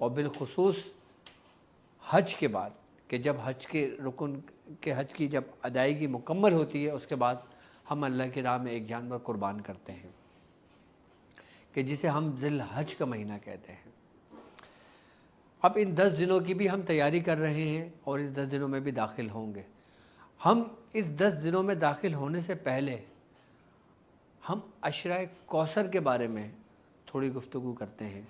اور بالخصوص حج کے بعد، کہ جب حج کے رکن کے حج کی جب ادائیگی مکمل ہوتی ہے، اس کے بعد ہم اللہ کی راہ میں ایک جانور قربان کرتے ہیں، کہ جسے ہم ذی الحج کا مہینہ کہتے ہیں۔ اب ان 10 دنوں کی بھی ہم تیاری کر رہے ہیں اور اس 10 دنوں میں بھی داخل ہوں گے۔ ہم اس 10 دنوں میں داخل ہونے سے پہلے ہم عشرہ کوثر کے بارے میں تھوڑی گفتگو کرتے ہیں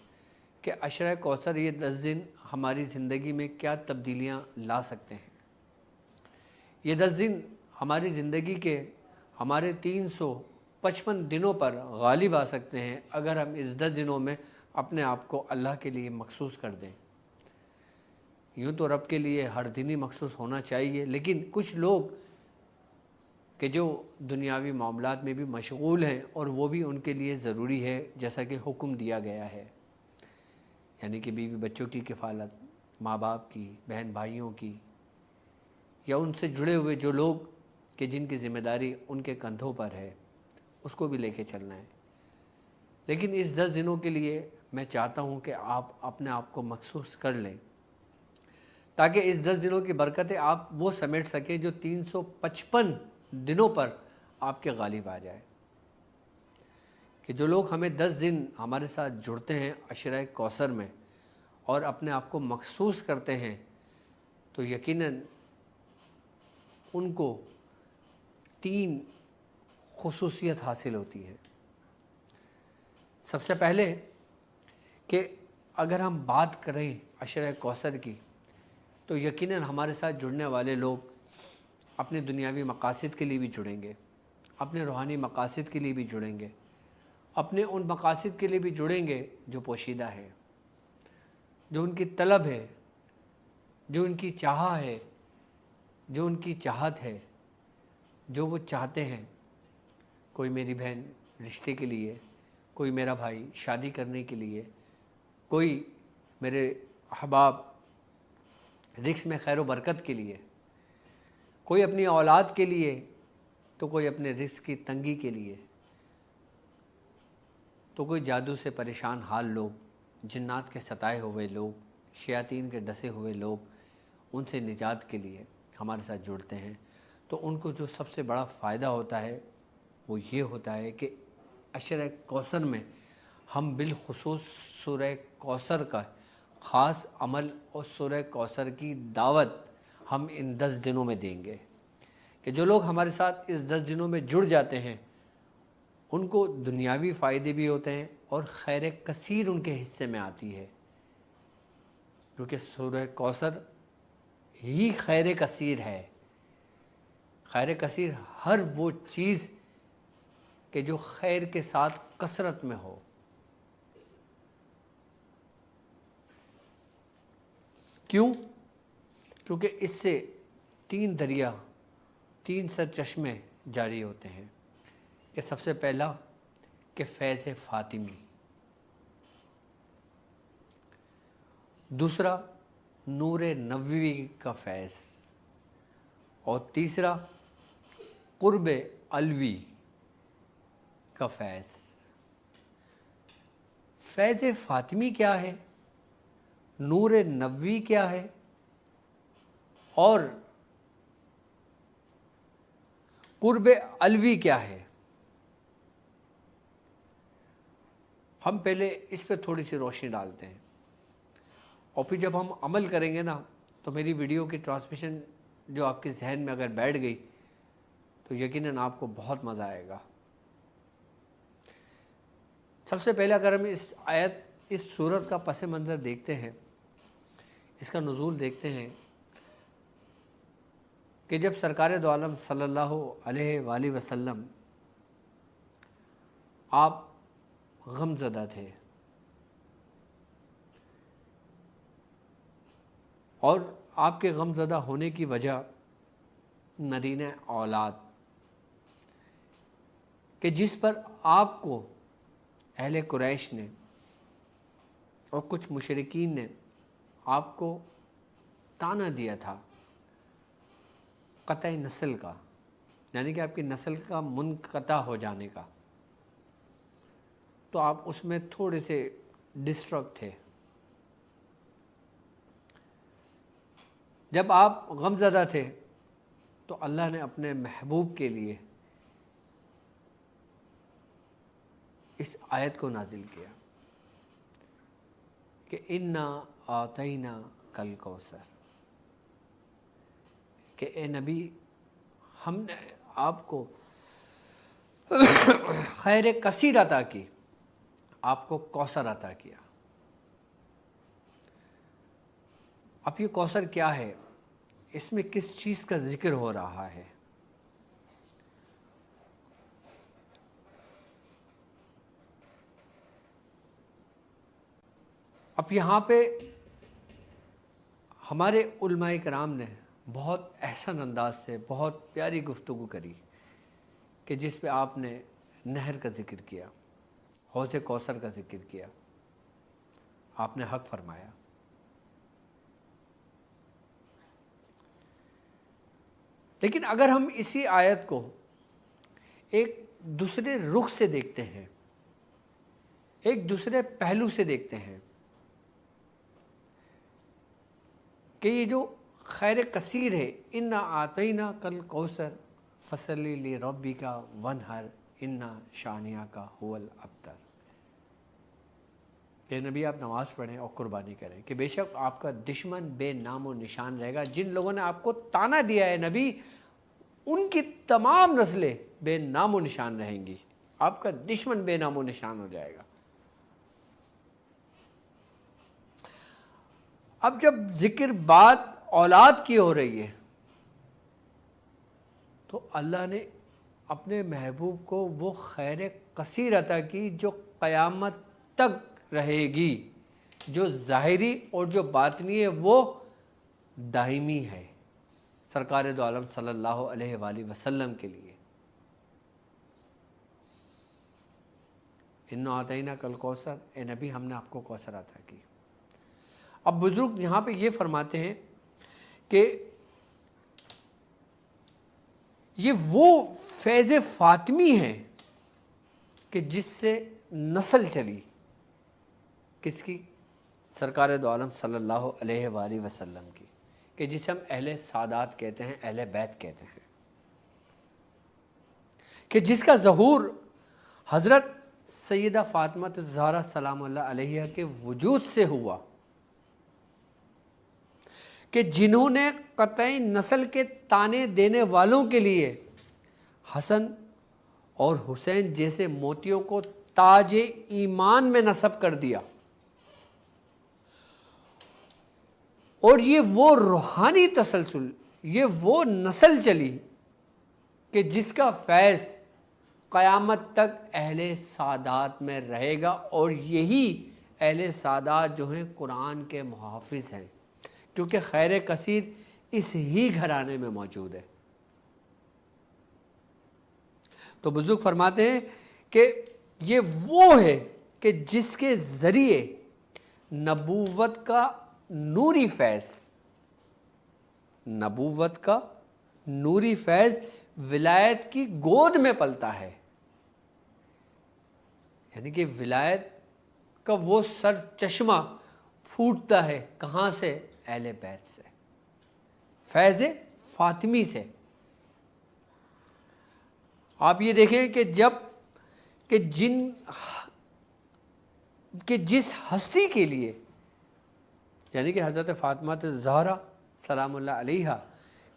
کہ عشرہ کوثر یہ 10 دن ہماری زندگی میں کیا تبدیلیاں لا سکتے ہیں۔ یہ 10 دن ہماری زندگی کے ہمارے 355 دنوں پر غالب آ سکتے ہیں اگر ہم اس 10 دنوں میں اپنے آپ کو اللہ کے لیے مخصوص کر دیں۔ یوں تو رب کے لیے ہر دن ہی مخصوص ہونا چاہیے، لیکن کچھ لوگ کہ جو دنیاوی معاملات میں بھی مشغول ہیں اور وہ بھی ان کے لیے ضروری ہے، جیسا کہ حکم دیا گیا ہے، یعنی کہ بیوی بچوں کی کفالت، ماں باپ کی، بہن بھائیوں کی، یا ان سے جڑے ہوئے جو لوگ کہ جن کی ذمہ داری ان کے کندھوں پر ہے، اس کو بھی لے کے چلنا ہے۔ لیکن اس 10 دنوں کے لیے میں چاہتا ہوں کہ آپ اپنے آپ کو مخصوص کر لیں، تاکہ اس 10 دنوں کی برکتیں آپ وہ سمیٹ سکیں جو 355 دنوں پر آپ کے غالب آ جائے۔ کہ جو لوگ ہمیں 10 دن ہمارے ساتھ جڑتے ہیں عشرہ کوثر میں اور اپنے آپ کو مخصوص کرتے ہیں، تو یقیناً ان کو 3 خصوصیت حاصل ہوتی ہے۔ سب سے پہلے کہ اگر ہم بات کریں عشرہ کوثر کی، تو یقیناً ہمارے ساتھ جڑنے والے لوگ اپنے دنیاوی مقاصد کے لیے بھی جڑیں گے، اپنے روحانی مقاصد کے لیے بھی جڑیں گے، اپنے ان مقاصد کے لیے بھی جڑیں گے جو پوشیدہ ہے، جو ان کی طلب ہے، جو ان کی چاہت ہے، جو ان کی چاہت ہے، جو وہ چاہتے ہیں۔ کوئی میری بہن رشتے کے لیے، کوئی میرا بھائی شادی کرنے کے لیے، کوئی میرے احباب رزق میں خیر و برکت کے لیے، کوئی اپنی اولاد کے لیے، تو کوئی اپنے رزق کی تنگی کے لیے، تو کوئی جادو سے پریشان حال لوگ، جنات کے ستائے ہوئے لوگ، شیاطین کے ڈسے ہوئے لوگ، ان سے نجات کے لیے ہمارے ساتھ جڑتے ہیں۔ تو ان کو جو سب سے بڑا فائدہ ہوتا ہے وہ یہ ہوتا ہے کہ عشرہ کوثر میں ہم بالخصوص سورہ کوثر کا خاص عمل اور سورہ کوثر کی دعوت ہم ان 10 دنوں میں دیں گے، کہ جو لوگ ہمارے ساتھ اس 10 دنوں میں جڑ جاتے ہیں ان کو دنیاوی فائدے بھی ہوتے ہیں اور خیر کثیر ان کے حصے میں آتی ہے، کیونکہ سورہ کوثر ہی خیر کثیر ہے۔ خیر کثیر ہر وہ چیز کہ جو خیر کے ساتھ کثرت میں ہو۔ کیوں؟ کیونکہ اس سے 3 دریا، 3 سرچشمے جاری ہوتے ہیں، کہ سب سے پہلا کہ فیض فاطمی، دوسرا نور نبوی کا فیض، اور تیسرا قرب علوی کا فیض۔ فیض فاطمی کیا ہے، نور نبوی کیا ہے، اور قرب علوی کیا ہے؟ ہم پہلے اس پہ تھوڑی سی روشنی ڈالتے ہیں، اور پھر جب ہم عمل کریں گے نا تو میری ویڈیو کی ٹرانسمیشن جو آپ کے ذہن میں اگر بیٹھ گئی تو یقیناً آپ کو بہت مزہ آئے گا۔ سب سے پہلے اگر ہم اس آیت، اس سورت کا پس منظر دیکھتے ہیں، اس کا نزول دیکھتے ہیں، کہ جب سرکار دو عالم صلی اللہ علیہ وآلہ وسلم آپ غم زدہ تھے، اور آپ کے غم زدہ ہونے کی وجہ نرینہ اولاد، کہ جس پر آپ کو اہل قریش نے اور کچھ مشرکین نے آپ کو طعنہ دیا تھا قطع نسل کا، یعنی کہ آپ کی نسل کا منقطع ہو جانے کا، تو آپ اس میں تھوڑے سے ڈسٹرب تھے، جب آپ غم زدہ تھے تو اللہ نے اپنے محبوب کے لیے اس آیت کو نازل کیا کہ انا آتینا کل کوثر، کہ اے نبی ہم نے آپ کو خیر کثیر عطا کی، آپ کو کوثر عطا کیا۔ اب یہ کوثر کیا ہے؟ اس میں کس چیز کا ذکر ہو رہا ہے؟ اب یہاں پہ ہمارے علماء کرام نے بہت احسن انداز سے بہت پیاری گفتگو کری کہ جس پہ آپ نے نہر کا ذکر کیا، حوض کوثر کا ذکر کیا، آپ نے حق فرمایا۔ لیکن اگر ہم اسی آیت کو ایک دوسرے رخ سے دیکھتے ہیں، ایک دوسرے پہلو سے دیکھتے ہیں کہ یہ جو خیر کثیر ہے، انا آتینا کل کوثر فصلی لربک وانحر انا شانئک ھو الابتر، کہ نبی آپ نماز پڑھیں اور قربانی کریں کہ بے شک آپ کا دشمن بے نام و نشان رہے گا۔ جن لوگوں نے آپ کو طعنہ دیا ہے نبی، ان کی تمام نسلیں بے نام و نشان رہیں گی، آپ کا دشمن بے نام و نشان ہو جائے گا۔ اب جب ذکر بات اولاد کی ہو رہی ہے تو اللہ نے اپنے محبوب کو وہ خیر کثیر عطا کی جو قیامت تک رہے گی، جو ظاہری اور جو باطنی ہے وہ دائمی ہے سرکار دو عالم صلی اللہ علیہ وآلہ وسلم کے لیے۔ انا آتینا کل کوثر، اے نبی ہم نے آپ کو کوثر عطا کی۔ اب بزرگ یہاں پہ یہ فرماتے ہیں کہ یہ وہ فیض فاطمی ہے کہ جس سے نسل چلی، کس کی؟ سرکار دو عالم صلی اللہ علیہ وآلہ وسلم کی، کہ جسے ہم اہل سادات کہتے ہیں، اہل بیت کہتے ہیں، کہ جس کا ظہور حضرت سیدہ فاطمہ الزہرا سلام اللہ علیہا کے وجود سے ہوا، کہ جنہوں نے قطعی نسل کے طعنے دینے والوں کے لیے حسن اور حسین جیسے موتیوں کو تاج ایمان میں نصب کر دیا، اور یہ وہ روحانی تسلسل، یہ وہ نسل چلی کہ جس کا فیض قیامت تک اہل سادات میں رہے گا، اور یہی اہل سادات جو ہیں قرآن کے محافظ ہیں، کیونکہ خیر کثیر اس ہی گھرانے میں موجود ہے۔ تو بزرگ فرماتے ہیں کہ یہ وہ ہے کہ جس کے ذریعے نبوت کا نوری فیض، نبوت کا نوری فیض ولایت کی گود میں پلتا ہے، یعنی کہ ولایت کا وہ سر چشمہ پھوٹتا ہے کہاں سے؟ اہل بیت سے، فیض فاطمی سے۔ آپ یہ دیکھیں کہ جس ہستی کے لیے، یعنی کہ حضرت فاطمہ الزہرا سلام اللہ علیہا،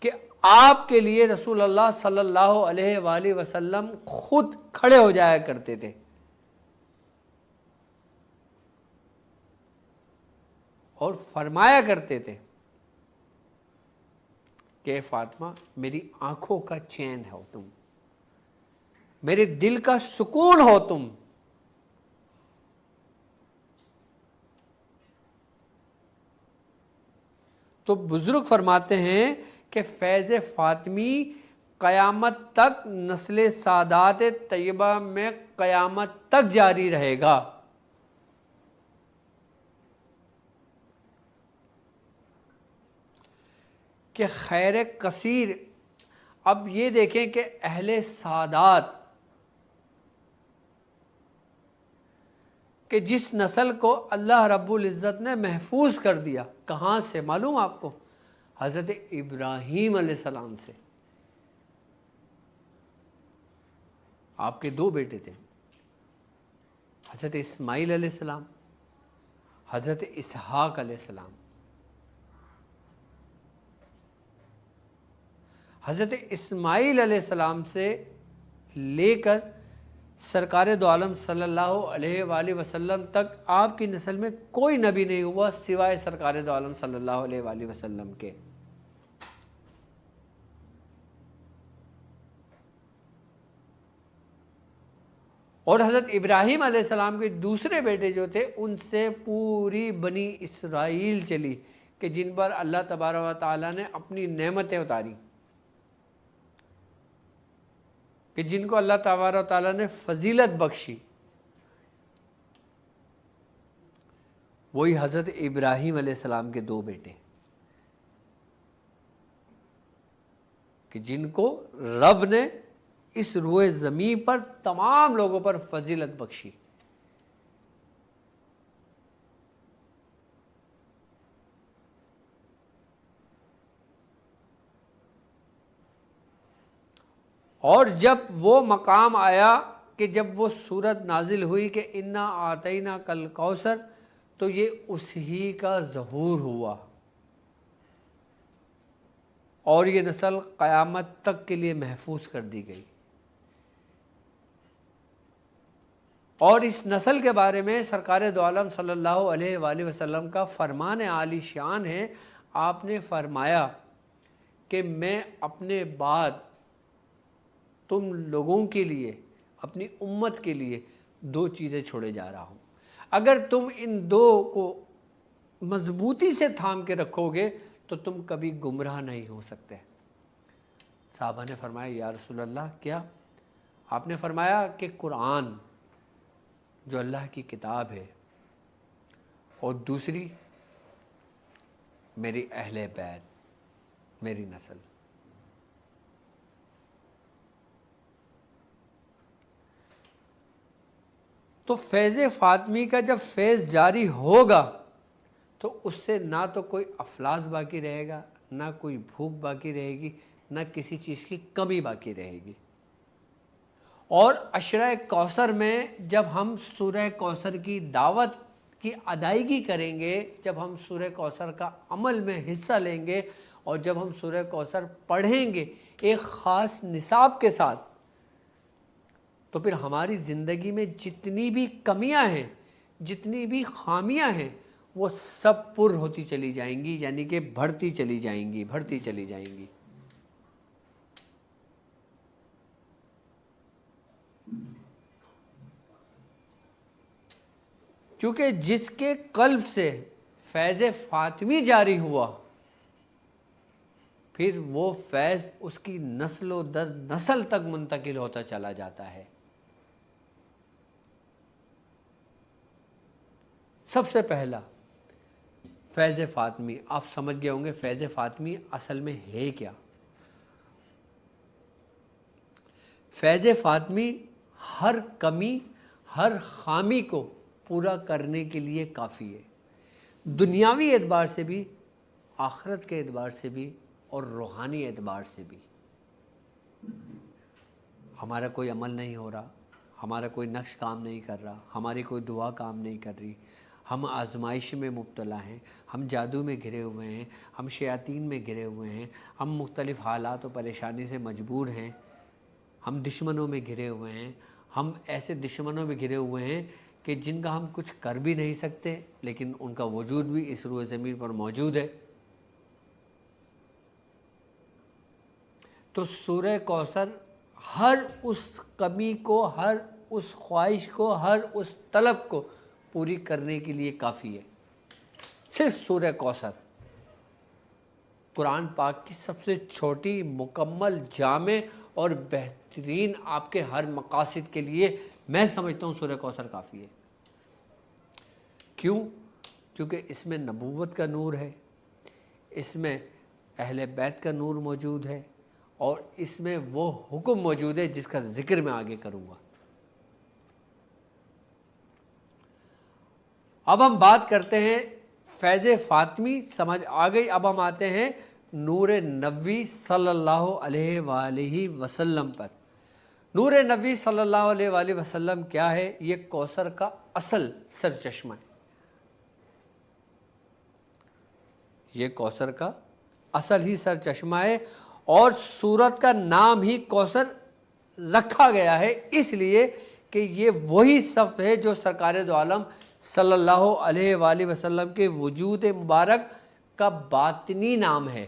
کہ آپ کے لیے رسول اللہ صلی اللہ علیہ وآلہ وسلم خود کھڑے ہو جایا کرتے تھے، اور فرمایا کرتے تھے کہ فاطمہ میری آنکھوں کا چین ہو تم، میرے دل کا سکون ہو تم۔ تو بزرگ فرماتے ہیں کہ فیض فاطمی قیامت تک نسل سادات طیبہ میں قیامت تک جاری رہے گا۔ کہ خیر کثیر، اب یہ دیکھیں کہ اہل سادات کہ جس نسل کو اللہ رب العزت نے محفوظ کر دیا، کہاں سے معلوم آپ کو؟ حضرت ابراہیم علیہ السلام سے. آپ کے 2 بیٹے تھے، حضرت اسماعیل علیہ السلام، حضرت اسحاق علیہ السلام. حضرت اسماعیل علیہ السلام سے لے کر سرکار دو عالم صلی اللہ علیہ وآلہ وسلم تک آپ کی نسل میں کوئی نبی نہیں ہوا سوائے سرکار دو عالم صلی اللہ علیہ وآلہ وسلم کے. اور حضرت ابراہیم علیہ السلام کے دوسرے بیٹے جو تھے ان سے پوری بنی اسرائیل چلی کہ جن پر اللہ تبارک و تعالیٰ نے اپنی نعمتیں اتاری، کہ جن کو اللہ تبارک و تعالیٰ نے فضیلت بخشی. وہی حضرت ابراہیم علیہ السلام کے 2 بیٹے کہ جن کو رب نے اس روئے زمین پر تمام لوگوں پر فضیلت بخشی. اور جب وہ مقام آیا کہ جب وہ سورت نازل ہوئی کہ انا آتینا کل کوثر، تو یہ اسی کا ظہور ہوا اور یہ نسل قیامت تک کے لیے محفوظ کر دی گئی. اور اس نسل کے بارے میں سرکار دو عالم صلی اللہ علیہ وآلہ وسلم کا فرمان عالی شان ہے. آپ نے فرمایا کہ میں اپنے بعد تم لوگوں کے لیے، اپنی امت کے لیے 2 چیزیں چھوڑے جا رہا ہوں. اگر تم ان 2 کو مضبوطی سے تھام کے رکھو گے تو تم کبھی گمراہ نہیں ہو سکتے. صحابہ نے فرمایا یا رسول اللہ کیا؟ آپ نے فرمایا کہ قرآن جو اللہ کی کتاب ہے، اور دوسری میری اہل بیت، میری نسل. تو فیض فاطمی کا جب فیض جاری ہوگا تو اس سے نہ تو کوئی افلاس باقی رہے گا، نہ کوئی بھوک باقی رہے گی، نہ کسی چیز کی کمی باقی رہے گی. اور عشرہ کوثر میں جب ہم سورہ کوثر کی دعوت کی ادائیگی کریں گے، جب ہم سورہ کوثر کا عمل میں حصہ لیں گے، اور جب ہم سورہ کوثر پڑھیں گے ایک خاص نصاب کے ساتھ، تو پھر ہماری زندگی میں جتنی بھی کمیاں ہیں، جتنی بھی خامیاں ہیں، وہ سب پر ہوتی چلی جائیں گی، یعنی کہ بڑھتی چلی جائیں گی، بڑھتی چلی جائیں گی. کیونکہ جس کے قلب سے فیض فاطمی جاری ہوا، پھر وہ فیض اس کی نسل و در نسل تک منتقل ہوتا چلا جاتا ہے. سب سے پہلا فیض فاطمی، آپ سمجھ گئے ہوں گے فیض فاطمی اصل میں ہے کیا. فیض فاطمی ہر کمی، ہر خامی کو پورا کرنے کے لیے کافی ہے، دنیاوی اعتبار سے بھی، آخرت کے اعتبار سے بھی، اور روحانی اعتبار سے بھی. ہمارا کوئی عمل نہیں ہو رہا، ہمارا کوئی نقش کام نہیں کر رہا، ہماری کوئی دعا کام نہیں کر رہی، ہم آزمائش میں مبتلا ہیں، ہم جادو میں گھرے ہوئے ہیں، ہم شیاطین میں گھرے ہوئے ہیں، ہم مختلف حالات و پریشانی سے مجبور ہیں، ہم دشمنوں میں گھرے ہوئے ہیں، ہم ایسے دشمنوں میں گھرے ہوئے ہیں کہ جن کا ہم کچھ کر بھی نہیں سکتے، لیکن ان کا وجود بھی اس روئے زمین پر موجود ہے. تو سورہ کوثر ہر اس کمی کو، ہر اس خواہش کو، ہر اس طلب کو پوری کرنے کے لیے کافی ہے. صرف سورہ کوثر قرآن پاک کی سب سے چھوٹی، مکمل، جامع اور بہترین آپ کے ہر مقاصد کے لیے میں سمجھتا ہوں سورہ کوثر کافی ہے. کیوں؟ کیونکہ اس میں نبوت کا نور ہے، اس میں اہل بیت کا نور موجود ہے، اور اس میں وہ حکم موجود ہے جس کا ذکر میں آگے کروں گا. اب ہم بات کرتے ہیں فیض فاطمی، سمجھ آ گئی. اب ہم آتے ہیں نور نبوی صلی اللہ علیہ وآلہ وسلم پر۔ نور نبوی صلی اللہ علیہ وآلہ وسلم کیا ہے؟ یہ کوثر کا اصل سرچشمہ ہے، یہ کوثر کا اصل ہی سرچشمہ ہے، اور سورت کا نام ہی کوثر رکھا گیا ہے اس لیے کہ یہ وہی صف ہے جو سرکار دو عالم صلی اللہ علیہ وآلہ وسلم کے وجود مبارک کا باطنی نام ہے،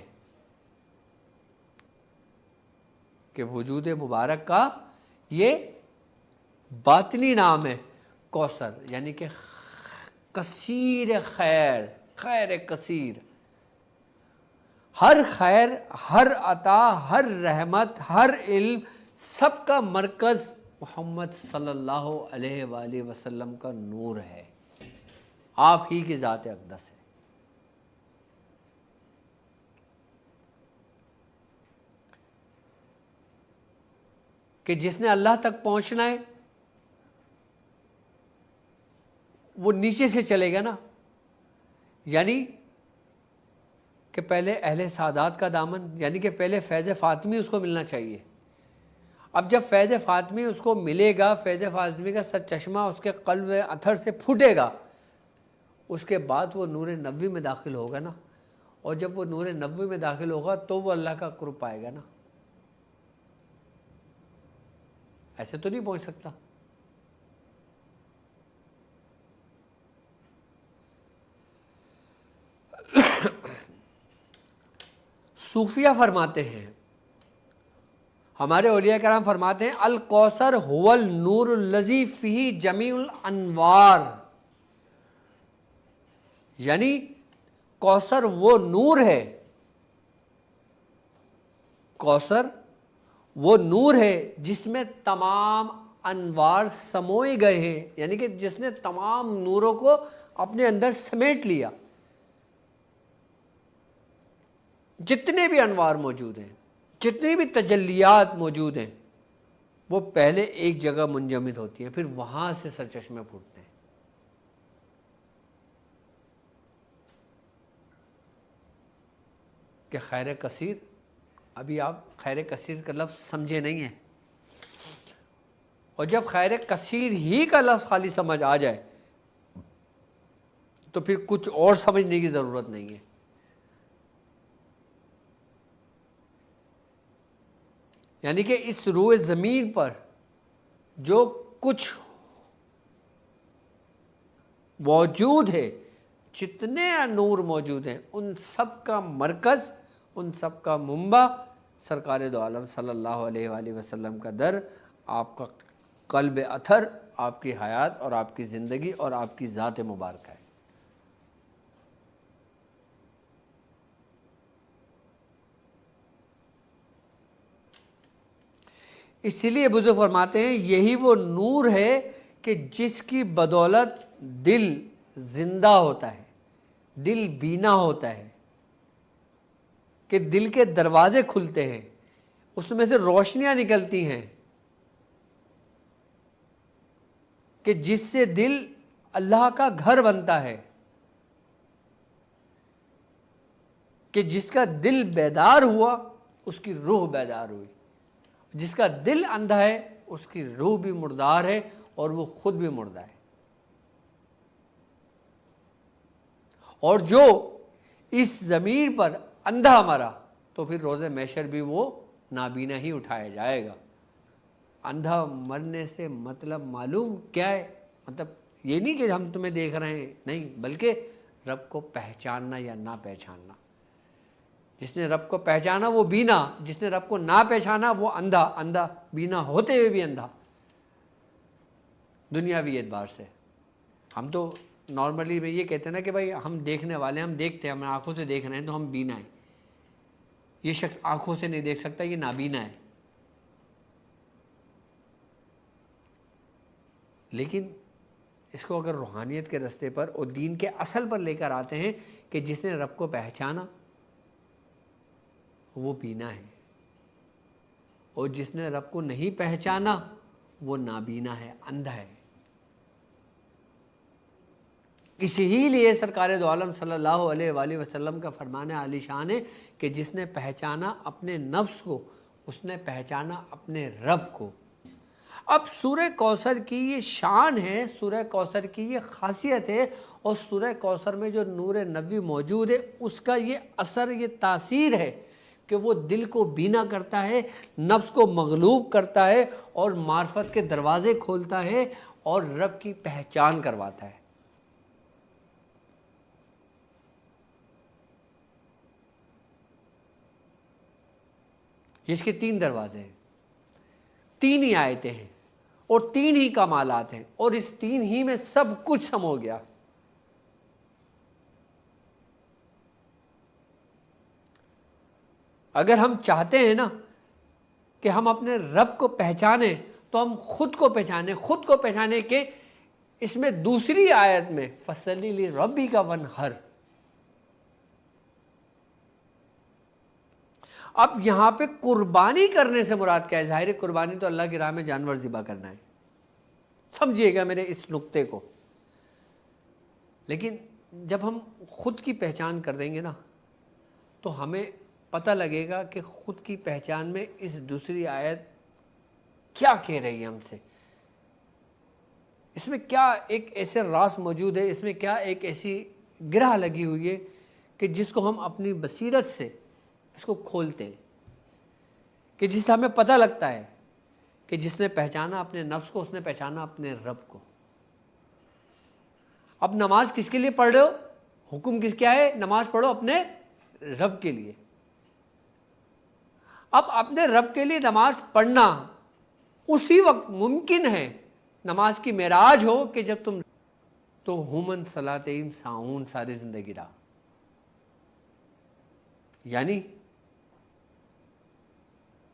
کہ وجود مبارک کا یہ باطنی نام ہے کوثر، یعنی کہ کثیر خیر، خیر کثیر، ہر خیر، ہر عطا، ہر رحمت، ہر علم، سب کا مرکز محمد صلی اللہ علیہ وآلہ وسلم کا نور ہے، آپ ہی کی ذات اقدس ہے۔ کہ جس نے اللہ تک پہنچنا ہے وہ نیچے سے چلے گا نا، یعنی کہ پہلے اہل سعادات کا دامن، یعنی کہ پہلے فیض فاطمی اس کو ملنا چاہیے۔ اب جب فیض فاطمی اس کو ملے گا، فیض فاطمی کا سرچشمہ اس کے قلب اطہر سے پھوٹے گا، اس کے بعد وہ نور نبوی میں داخل ہوگا نا، اور جب وہ نور نبوی میں داخل ہوگا تو وہ اللہ کا قرب پائے گا نا، ایسے تو نہیں پہنچ سکتا۔ صوفیہ فرماتے ہیں، ہمارے اولیاء کرام فرماتے ہیں الکوثر هو النور الذی فیہ جمیع الانوار، یعنی کوثر وہ نور ہے، کوثر وہ نور ہے جس میں تمام انوار سموئے گئے ہیں، یعنی کہ جس نے تمام نوروں کو اپنے اندر سمیٹ لیا، جتنے بھی انوار موجود ہیں، جتنی بھی تجلیات موجود ہیں، وہ پہلے ایک جگہ منجمد ہوتی ہیں، پھر وہاں سے سرچشمے پھوٹتے ہیں۔ کہ خیر کثیر، ابھی آپ خیر کثیر کا لفظ سمجھے نہیں ہیں، اور جب خیر کثیر ہی کا لفظ خالی سمجھ آ جائے تو پھر کچھ اور سمجھنے کی ضرورت نہیں ہے۔ یعنی کہ اس روئے زمین پر جو کچھ موجود ہے، جتنے نور موجود ہیں، ان سب کا مرکز، ان سب کا منبع سرکار دو عالم صلی اللہ علیہ وآلہ وسلم کا در، آپ کا قلب اطہر، آپ کی حیات اور آپ کی زندگی اور آپ کی ذات مبارکہ ہے۔ اسی لیے بزرگ فرماتے ہیں یہی وہ نور ہے کہ جس کی بدولت دل زندہ ہوتا ہے، دل بینا ہوتا ہے، کہ دل کے دروازے کھلتے ہیں، اس میں سے روشنیاں نکلتی ہیں، کہ جس سے دل اللہ کا گھر بنتا ہے، کہ جس کا دل بیدار ہوا اس کی روح بیدار ہوئی، جس کا دل اندھا ہے اس کی روح بھی مردار ہے اور وہ خود بھی مردہ ہے۔ اور جو اس زمین پر اندھا مرا تو پھر روز محشر بھی وہ نابینا ہی اٹھایا جائے گا۔ اندھا مرنے سے مطلب معلوم کیا ہے؟ مطلب یہ نہیں کہ ہم تمہیں دیکھ رہے ہیں، نہیں، بلکہ رب کو پہچاننا یا نہ پہچاننا۔ جس نے رب کو پہچانا وہ بینا، جس نے رب کو نہ پہچانا وہ اندھا، اندھا بینا ہوتے ہوئے بھی اندھا دنیاوی اعتبار سے۔ ہم تو نارملی میں یہ کہتے ہیں نا کہ بھائی ہم دیکھنے والے ہیں، ہم دیکھتے ہیں، ہم آنکھوں سے دیکھ رہے ہیں تو ہم بینا ہیں۔ یہ شخص آنکھوں سے نہیں دیکھ سکتا، یہ نابینا ہے۔ لیکن اس کو اگر روحانیت کے رستے پر اور دین کے اصل پر لے کر آتے ہیں کہ جس نے رب کو پہچانا وہ بینا ہے، اور جس نے رب کو نہیں پہچانا وہ نابینا ہے، اندھا ہے۔ اسی ہی لیے سرکار دو عالم صلی اللہ علیہ وآلہ وسلم کا فرمان عالی شان ہے کہ جس نے پہچانا اپنے نفس کو اس نے پہچانا اپنے رب کو۔ اب سورہ کوثر کی یہ شان ہے، سورہ کوثر کی یہ خاصیت ہے، اور سورہ کوثر میں جو نور نبوی موجود ہے اس کا یہ اثر، یہ تاثیر ہے کہ وہ دل کو بینا کرتا ہے، نفس کو مغلوب کرتا ہے، اور معرفت کے دروازے کھولتا ہے، اور رب کی پہچان کرواتا ہے۔ اس کے 3 دروازے ہیں، 3 ہی آیتیں ہیں، اور 3 ہی کمالات ہیں، اور اس 3 ہی میں سب کچھ سمو گیا۔ اگر ہم چاہتے ہیں نا کہ ہم اپنے رب کو پہچانیں تو ہم خود کو پہچانیں، خود کو پہچانے کے اس میں دوسری آیت میں فَصَلِّ لِرَبِّكَ وَانْحَرْ، اب یہاں پہ قربانی کرنے سے مراد کیا ہے؟ ظاہر قربانی تو اللہ کی راہ میں جانور ذبح کرنا ہے، سمجھیے گا میرے اس نقطے کو۔ لیکن جب ہم خود کی پہچان کر دیں گے نا تو ہمیں پتہ لگے گا کہ خود کی پہچان میں اس دوسری آیت کیا کہہ رہی ہے ہم سے، اس میں کیا ایک ایسے راز موجود ہے، اس میں کیا ایک ایسی گرہ لگی ہوئی ہے کہ جس کو ہم اپنی بصیرت سے اس کو کھولتے ہیں، کہ جس سے ہمیں پتہ لگتا ہے کہ جس نے پہچانا اپنے نفس کو اس نے پہچانا اپنے رب کو۔ اب نماز کس کے لیے پڑھ رہے ہو؟ حکم کس کیا ہے؟ نماز پڑھو اپنے رب کے لیے۔ اب اپنے رب کے لیے نماز پڑھنا اسی وقت ممکن ہے نماز کی معراج ہو کہ جب تم تو ہومن صلاتہم ساہون ساری زندگی رہا، یعنی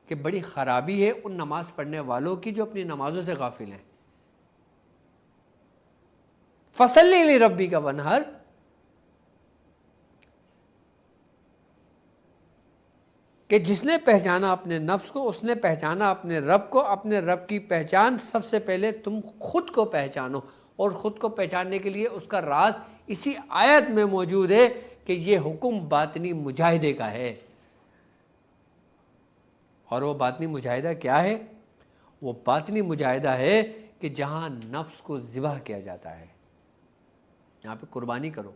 کہ بڑی خرابی ہے ان نماز پڑھنے والوں کی جو اپنی نمازوں سے غافل ہیں۔ فَصَلِّ لِرَبِّكَ وَانْحَرْ، کہ جس نے پہچانا اپنے نفس کو اس نے پہچانا اپنے رب کو۔ اپنے رب کی پہچان سب سے پہلے تم خود کو پہچانو، اور خود کو پہچاننے کے لیے اس کا راز اسی آیت میں موجود ہے کہ یہ حکم باطنی مجاہدے کا ہے۔ اور وہ باطنی مجاہدہ کیا ہے؟ وہ باطنی مجاہدہ ہے کہ جہاں نفس کو ذبح کیا جاتا ہے، یہاں پہ قربانی کرو،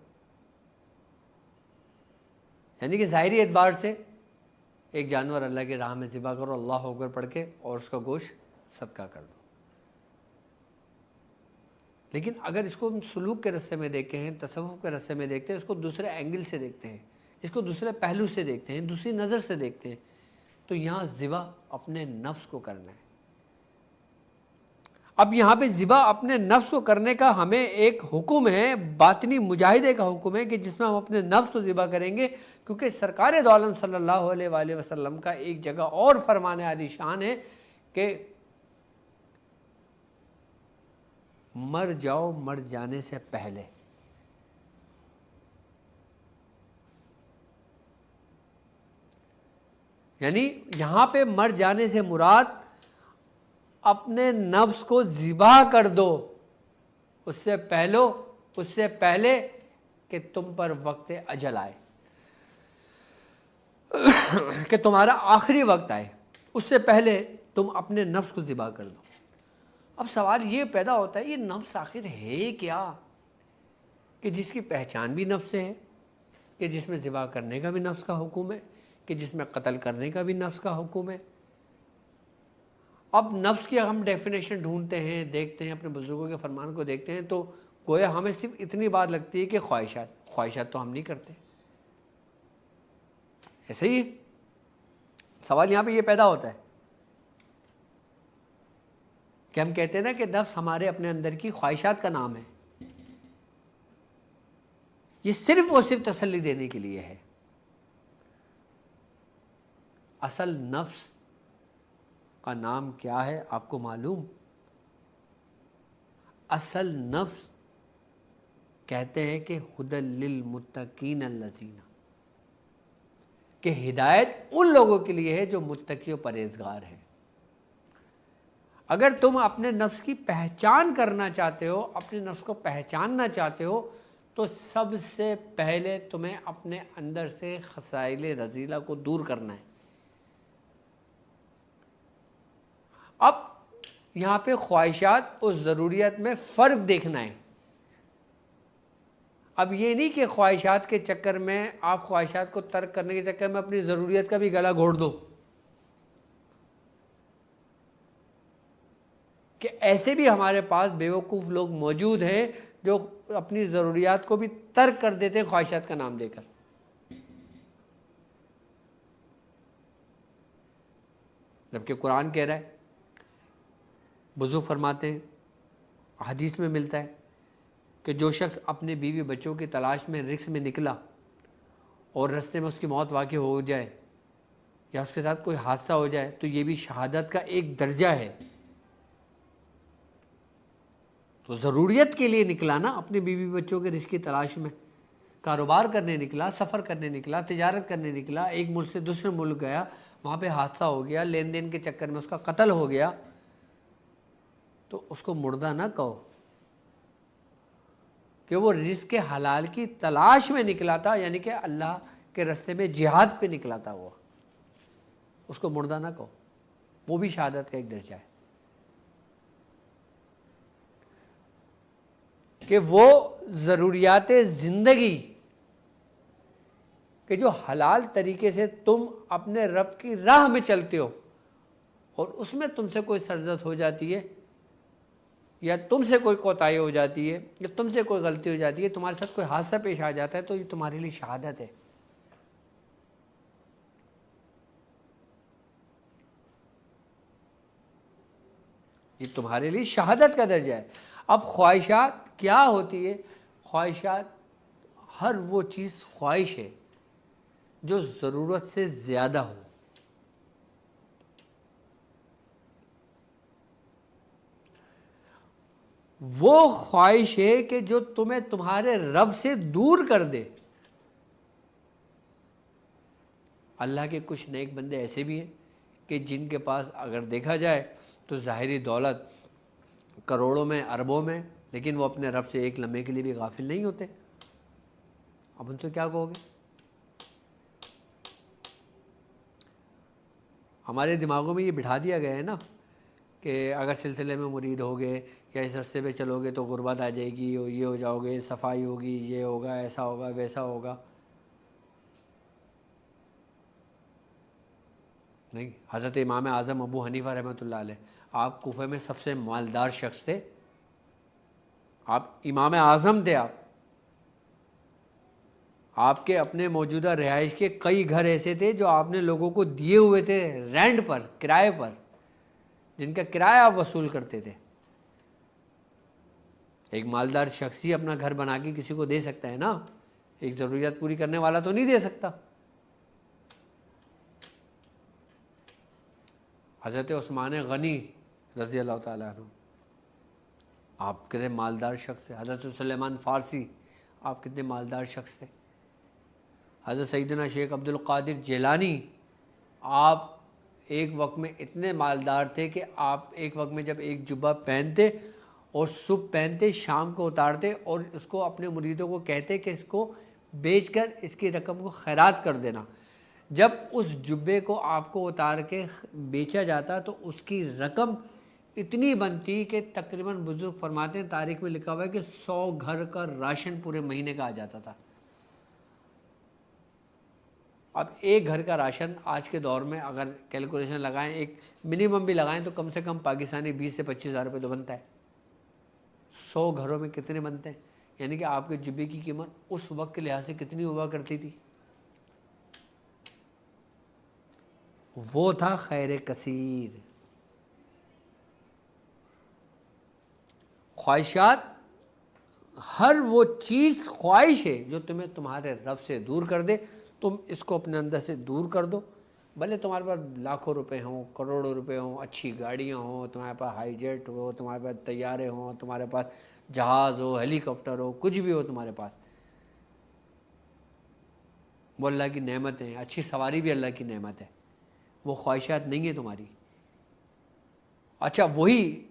یعنی کہ ظاہری اعتبار سے ایک جانور اللہ کی راہ میں ذبح کرو، اللہ اکبر پڑھ کے، اور اس کا گوشت صدقہ کر دو۔ لیکن اگر اس کو ہم سلوک کے رستے میں دیکھتے ہیں، تصوف کے رستے میں دیکھتے ہیں، اس کو دوسرے اینگل سے دیکھتے ہیں، اس کو دوسرے پہلو سے دیکھتے ہیں، دوسری نظر سے دیکھتے ہیں، تو یہاں ذبح اپنے نفس کو کرنا ہے۔ اب یہاں پہ ذبح اپنے نفس کو کرنے کا ہمیں ایک حکم ہے، باطنی مجاہدے کا حکم ہے کہ جس میں ہم اپنے نفس کو ذبح کریں گے، کیونکہ سرکار دو عالم صلی اللہ علیہ وآلہ وسلم کا ایک جگہ اور فرمان عالی شان ہے کہ مر جاؤ مر جانے سے پہلے۔ یعنی یہاں پہ مر جانے سے مراد اپنے نفس کو ذبح کر دو اس سے پہلے کہ تم پر وقت اجل آئے، کہ تمہارا آخری وقت آئے، اس سے پہلے تم اپنے نفس کو ذبح کر دو۔ اب سوال یہ پیدا ہوتا ہے یہ نفس آخر ہے کیا کہ جس کی پہچان بھی نفس سے ہے، کہ جس میں ذبح کرنے کا بھی نفس کا حکم ہے، کہ جس میں قتل کرنے کا بھی نفس کا حکم ہے۔ اب نفس کی ہم ڈیفینیشن ڈھونڈتے ہیں، دیکھتے ہیں، اپنے بزرگوں کے فرمان کو دیکھتے ہیں تو گویا ہمیں صرف اتنی بات لگتی ہے کہ خواہشات تو ہم نہیں کرتے، ایسے ہی سوال یہاں پہ یہ پیدا ہوتا ہے کہ ہم کہتے ہیں نا کہ نفس ہمارے اپنے اندر کی خواہشات کا نام ہے، یہ صرف اور صرف تسلی دینے کے لیے ہے۔ اصل نفس کا نام کیا ہے آپ کو معلوم؟ اصل نفس کہتے ہیں کہ ھدی للمتقین الذین، کہ ہدایت ان لوگوں کے لیے ہے جو متقی و پرہیزگار ہیں۔ اگر تم اپنے نفس کی پہچان کرنا چاہتے ہو، اپنے نفس کو پہچاننا چاہتے ہو، تو سب سے پہلے تمہیں اپنے اندر سے خصائل رذیلہ کو دور کرنا ہے۔ اب یہاں پہ خواہشات اور ضروریات میں فرق دیکھنا ہے۔ اب یہ نہیں کہ خواہشات کے چکر میں، آپ خواہشات کو ترک کرنے کے چکر میں اپنی ضروریات کا بھی گلا گھوڑ دو، کہ ایسے بھی ہمارے پاس بیوقوف لوگ موجود ہیں جو اپنی ضروریات کو بھی ترک کر دیتے ہیں خواہشات کا نام دے کر۔ جبکہ قرآن کہہ رہا ہے، بزرگ فرماتے ہیں، حدیث میں ملتا ہے کہ جو شخص اپنے بیوی بچوں کی تلاش میں رزق میں نکلا اور رستے میں اس کی موت واقع ہو جائے یا اس کے ساتھ کوئی حادثہ ہو جائے تو یہ بھی شہادت کا ایک درجہ ہے۔ تو ضروریت کے لیے نکلا نا، اپنے بیوی بچوں کے رزق کی تلاش میں، کاروبار کرنے نکلا، سفر کرنے نکلا، تجارت کرنے نکلا، ایک ملک سے دوسرے ملک گیا، وہاں پہ حادثہ ہو گیا، لین دین کے چکر میں اس کا قتل ہو گیا، تو اس کو مردہ نہ کہو، کہ وہ رزق کے حلال کی تلاش میں نکلا تھا، یعنی کہ اللہ کے رستے میں جہاد پہ نکلا تھا، وہ اس کو مردہ نہ کہو، وہ بھی شہادت کا ایک درجہ ہے۔ کہ وہ ضروریات زندگی کہ جو حلال طریقے سے تم اپنے رب کی راہ میں چلتے ہو اور اس میں تم سے کوئی سرزد ہو جاتی ہے یا تم سے کوئی کوتاہی ہو جاتی ہے یا تم سے کوئی غلطی ہو جاتی ہے، تمہارے ساتھ کوئی حادثہ پیش آ جاتا ہے، تو یہ تمہارے لیے شہادت ہے، یہ تمہارے لیے شہادت کا درجہ ہے۔ اب خواہشات کیا ہوتی ہے؟ خواہشات ہر وہ چیز خواہش ہے جو ضرورت سے زیادہ ہو۔ وہ خواہش ہے کہ جو تمہیں تمہارے رب سے دور کر دے۔ اللہ کے کچھ نیک بندے ایسے بھی ہیں کہ جن کے پاس اگر دیکھا جائے تو ظاہری دولت کروڑوں میں، اربوں میں، لیکن وہ اپنے رب سے ایک لمحے کے لیے بھی غافل نہیں ہوتے۔ اب ان سے کیا کہو گے؟ ہمارے دماغوں میں یہ بٹھا دیا گیا ہے نا کہ اگر سلسلے میں مرید ہوگے یا اس رستے پہ چلو گے تو غربت آ جائے گی، اور یہ ہو جاؤ گے، صفائی ہوگی، یہ ہوگا، ایسا ہوگا، ویسا ہوگا۔ نہیں، حضرت امام اعظم ابو حنیفہ رحمۃ اللہ علیہ، آپ کوفہ میں سب سے مالدار شخص تھے، آپ امام اعظم تھے، آپ کے اپنے موجودہ رہائش کے کئی گھر ایسے تھے جو آپ نے لوگوں کو دیے ہوئے تھے رینٹ پر، کرائے پر، جن کا کرایہ آپ وصول کرتے تھے۔ ایک مالدار شخص ہی اپنا گھر بنا کے کسی کو دے سکتا ہے نا، ایک ضروریات پوری کرنے والا تو نہیں دے سکتا۔ حضرت عثمان غنی رضی اللہ تعالیٰ عنہ، آپ کتنے مالدار شخص تھے۔ حضرت سلیمان فارسی، آپ کتنے مالدار شخص تھے۔ حضرت سیدنا شیخ عبد القادر جیلانی، آپ ایک وقت میں اتنے مالدار تھے کہ آپ ایک وقت میں جب ایک جبہ پہنتے اور صبح پہنتے، شام کو اتارتے اور اس کو اپنے مریدوں کو کہتے کہ اس کو بیچ کر اس کی رقم کو خیرات کر دینا۔ جب اس جبے کو آپ کو اتار کے بیچا جاتا تو اس کی رقم اتنی بنتی کہ تقریباً بزرگ فرماتے ہیں، تاریخ میں لکھا ہوا ہے کہ 100 گھر کا راشن پورے مہینے کا آ جاتا تھا۔ اب ایک گھر کا راشن آج کے دور میں اگر کیلکولیشن لگائیں، ایک منیمم بھی لگائیں تو کم سے کم پاکستانی 20 سے 25 ہزار روپے تو بنتا ہے۔ 100 گھروں میں کتنے بنتے ہیں؟ یعنی کہ آپ کے جبے کی قیمت اس وقت کے لحاظ سے کتنی ہوا کرتی تھی؟ وہ تھا خیر کثیر۔ خواہشات ہر وہ چیز خواہش ہے جو تمہیں تمہارے رب سے دور کر دے، تم اس کو اپنے اندر سے دور کر دو۔ بھلے تمہارے پاس لاکھوں روپے ہوں، کروڑوں روپے ہوں، اچھی گاڑیاں ہوں، تمہارے پاس ہائی جیٹ ہو، تمہارے پاس طیارے ہوں، تمہارے پاس جہاز ہو، ہیلی کاپٹر ہو، کچھ بھی ہو تمہارے پاس، وہ اللہ کی نعمت ہے۔ اچھی سواری بھی اللہ کی نعمت ہے، وہ خواہشات نہیں ہے تمہاری۔ اچھا، وہی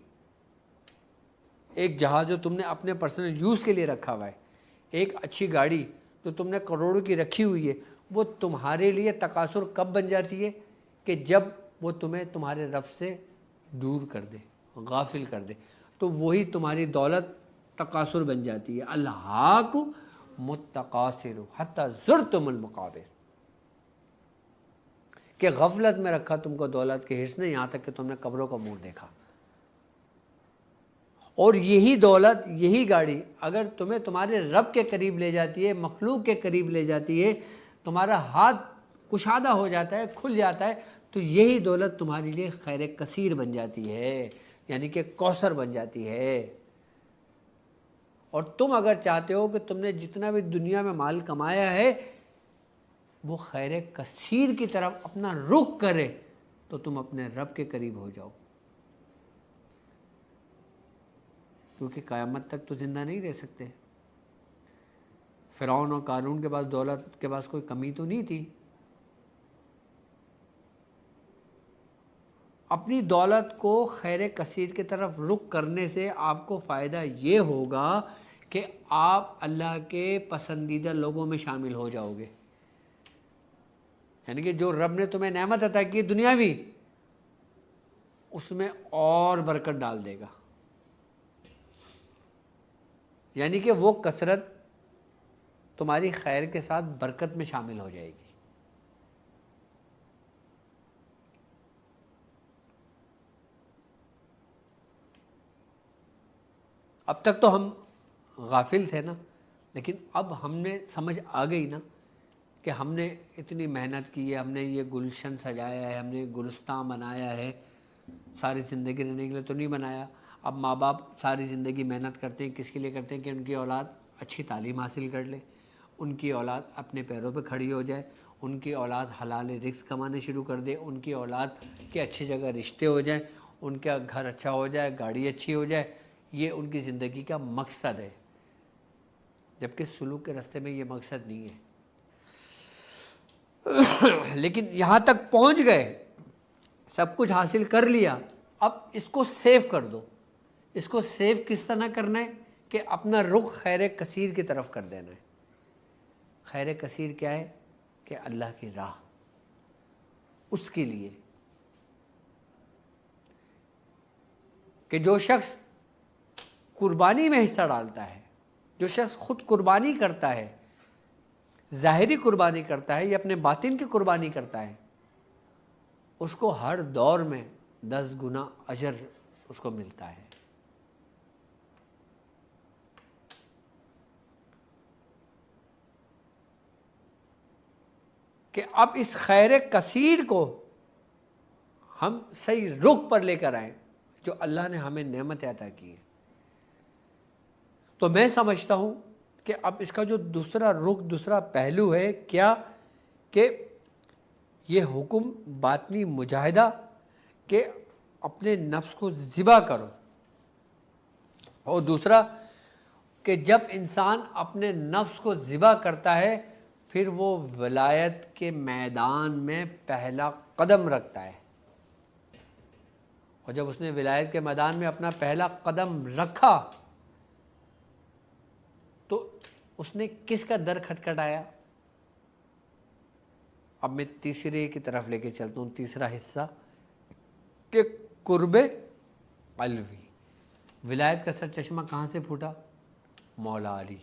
ایک جہاز جو تم نے اپنے پرسنل یوز کے لیے رکھا ہوا ہے، ایک اچھی گاڑی جو تم نے کروڑوں کی رکھی ہوئی ہے وہ تمہارے لیے تکاثر کب بن جاتی ہے کہ جب وہ تمہیں تمہارے رب سے دور کر دے، غافل کر دے، تو وہی تمہاری دولت تکاثر بن جاتی ہے۔ الہاکم التکاثر حتی زرتم المقابر، کہ غفلت میں رکھا تم کو دولت کے حرص نے، یہاں تک کہ تم نے قبروں کا منہ دیکھا۔ اور یہی دولت، یہی گاڑی اگر تمہیں تمہارے رب کے قریب لے جاتی ہے، مخلوق کے قریب لے جاتی ہے، تمہارا ہاتھ کشادہ ہو جاتا ہے، کھل جاتا ہے، تو یہی دولت تمہارے لیے خیر کثیر بن جاتی ہے، یعنی کہ کوثر بن جاتی ہے۔ اور تم اگر چاہتے ہو کہ تم نے جتنا بھی دنیا میں مال کمایا ہے وہ خیر کثیر کی طرف اپنا رخ کرے، تو تم اپنے رب کے قریب ہو جاؤ، کیونکہ قیامت تک تو زندہ نہیں رہ سکتے۔ فرعون اور قارون کے پاس دولت کے پاس کوئی کمی تو نہیں تھی، اپنی دولت کو خیر کثیر کی طرف رخ کرنے سے آپ کو فائدہ یہ ہوگا کہ آپ اللہ کے پسندیدہ لوگوں میں شامل ہو جاؤ گے، یعنی کہ جو رب نے تمہیں نعمت عطا کی دنیاوی، اس میں اور برکت ڈال دے گا، یعنی کہ وہ کثرت تمہاری خیر کے ساتھ برکت میں شامل ہو جائے گی۔ اب تک تو ہم غافل تھے نا، لیکن اب ہم نے سمجھ آ گئی نا کہ ہم نے اتنی محنت کی ہے، ہم نے یہ گلشن سجایا ہے، ہم نے گلستان بنایا ہے، ساری زندگی رہنے کے لیے تو نہیں بنایا۔ اب ماں باپ ساری زندگی محنت کرتے ہیں، کس کے لیے کرتے ہیں؟ کہ ان کی اولاد اچھی تعلیم حاصل کر لے، ان کی اولاد اپنے پیروں پہ کھڑی ہو جائے، ان کی اولاد حلال رزق کمانے شروع کر دے، ان کی اولاد کے اچھی جگہ رشتے ہو جائیں، ان کا گھر اچھا ہو جائے، گاڑی اچھی ہو جائے، یہ ان کی زندگی کا مقصد ہے، جبکہ سلوک کے راستے میں یہ مقصد نہیں ہے۔ لیکن یہاں تک پہنچ گئے، سب کچھ حاصل کر لیا، اب اس کو سیو کر دو۔ اس کو سیو کس طرح کرنا ہے؟ کہ اپنا رخ خیر کثیر کی طرف کر دینا ہے۔ خیر کثیر کیا ہے؟ کہ اللہ کی راہ، اس کے لیے کہ جو شخص قربانی میں حصہ ڈالتا ہے، جو شخص خود قربانی کرتا ہے، ظاہری قربانی کرتا ہے یا اپنے باطن کی قربانی کرتا ہے، اس کو ہر دور میں 10 گنا اجر اس کو ملتا ہے۔ کہ اب اس خیر کثیر کو ہم صحیح رخ پر لے کر آئیں جو اللہ نے ہمیں نعمت عطا کی ہے۔ تو میں سمجھتا ہوں کہ اب اس کا جو دوسرا رخ، دوسرا پہلو ہے کیا؟ کہ یہ حکم باطنی مجاہدہ کہ اپنے نفس کو ذبح کرو، اور دوسرا کہ جب انسان اپنے نفس کو ذبح کرتا ہے پھر وہ ولایت کے میدان میں پہلا قدم رکھتا ہے، اور جب اس نے ولایت کے میدان میں اپنا پہلا قدم رکھا تو اس نے کس کا در کھٹکھٹایا؟ اب میں تیسرے کی طرف لے کے چلتا ہوں، تیسرا حصہ کہ قرب قلبی۔ ولایت کا سر چشمہ کہاں سے پھوٹا؟ مولا علی،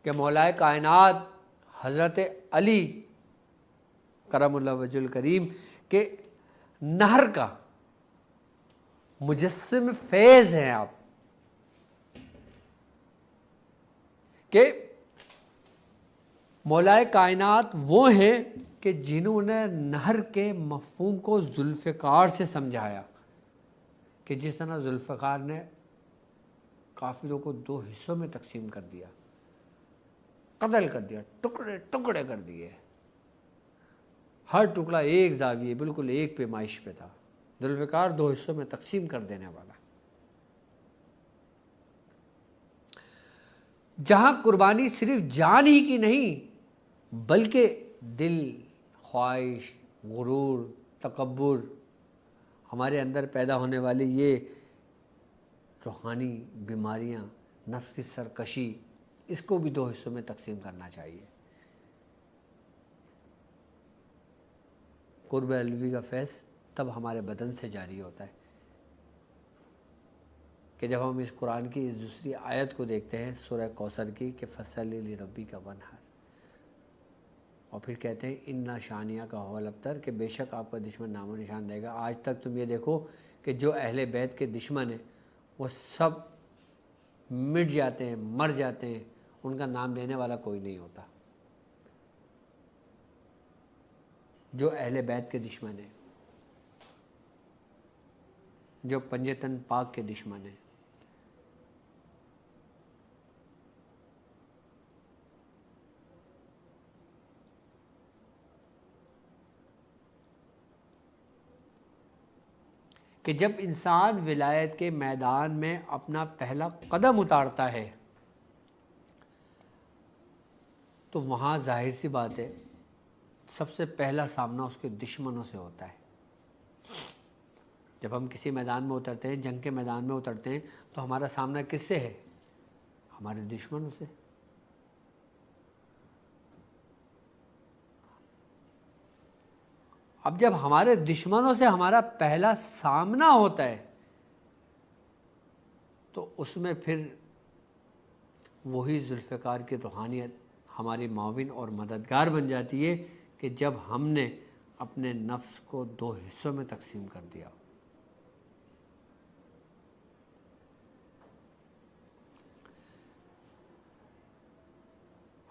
کہ مولا کائنات حضرت علی کرم اللہ وجہ الکریم کے نہر کا مجسم فیض ہیں آپ، کہ مولا کائنات وہ ہیں کہ جنہوں نے نہر کے مفہوم کو ذوالفقار سے سمجھایا، کہ جس طرح ذوالفقار نے کافروں کو 2 حصوں میں تقسیم کر دیا، قتل کر دیا، ٹکڑے ٹکڑے کر دیے، ہر ٹکڑا ایک زاویے بالکل ایک پیمائش پہ تھا، ذوالفقار 2 حصوں میں تقسیم کر دینے والا۔ جہاں قربانی صرف جان ہی کی نہیں بلکہ دل، خواہش، غرور، تکبر، ہمارے اندر پیدا ہونے والی یہ روحانی بیماریاں، نفس کی سرکشی، اس کو بھی 2 حصوں میں تقسیم کرنا چاہیے۔ قرب علوی کا فیض تب ہمارے بدن سے جاری ہوتا ہے کہ جب ہم اس قرآن کی اس دوسری آیت کو دیکھتے ہیں سورہ کوثر کی کہ فَصَلِّ لِرَبِّكَ وَانْحَرْ، اور پھر کہتے ہیں اِنَّ شَانِئَکَ هُوَ الْأَبْتَرُ کہ بے شک آپ کا دشمن نام و نشان رہے گا۔ آج تک تم یہ دیکھو کہ جو اہل بیت کے دشمن ہیں وہ سب مٹ جاتے ہیں، مر جاتے ہیں، ان کا نام لینے والا کوئی نہیں ہوتا۔ جو اہل بیت کے دشمن ہیں، جو پنجتن پاک کے دشمن ہیں، کہ جب انسان ولایت کے میدان میں اپنا پہلا قدم اتارتا ہے تو وہاں ظاہر سی بات ہے سب سے پہلا سامنا اس کے دشمنوں سے ہوتا ہے۔ جب ہم کسی میدان میں اترتے ہیں، جنگ کے میدان میں اترتے ہیں، تو ہمارا سامنا کس سے ہے؟ ہمارے دشمنوں سے۔ اب جب ہمارے دشمنوں سے ہمارا پہلا سامنا ہوتا ہے تو اس میں پھر وہی ذوالفقار کی روحانیت ہماری معاون اور مددگار بن جاتی ہے کہ جب ہم نے اپنے نفس کو 2 حصوں میں تقسیم کر دیا۔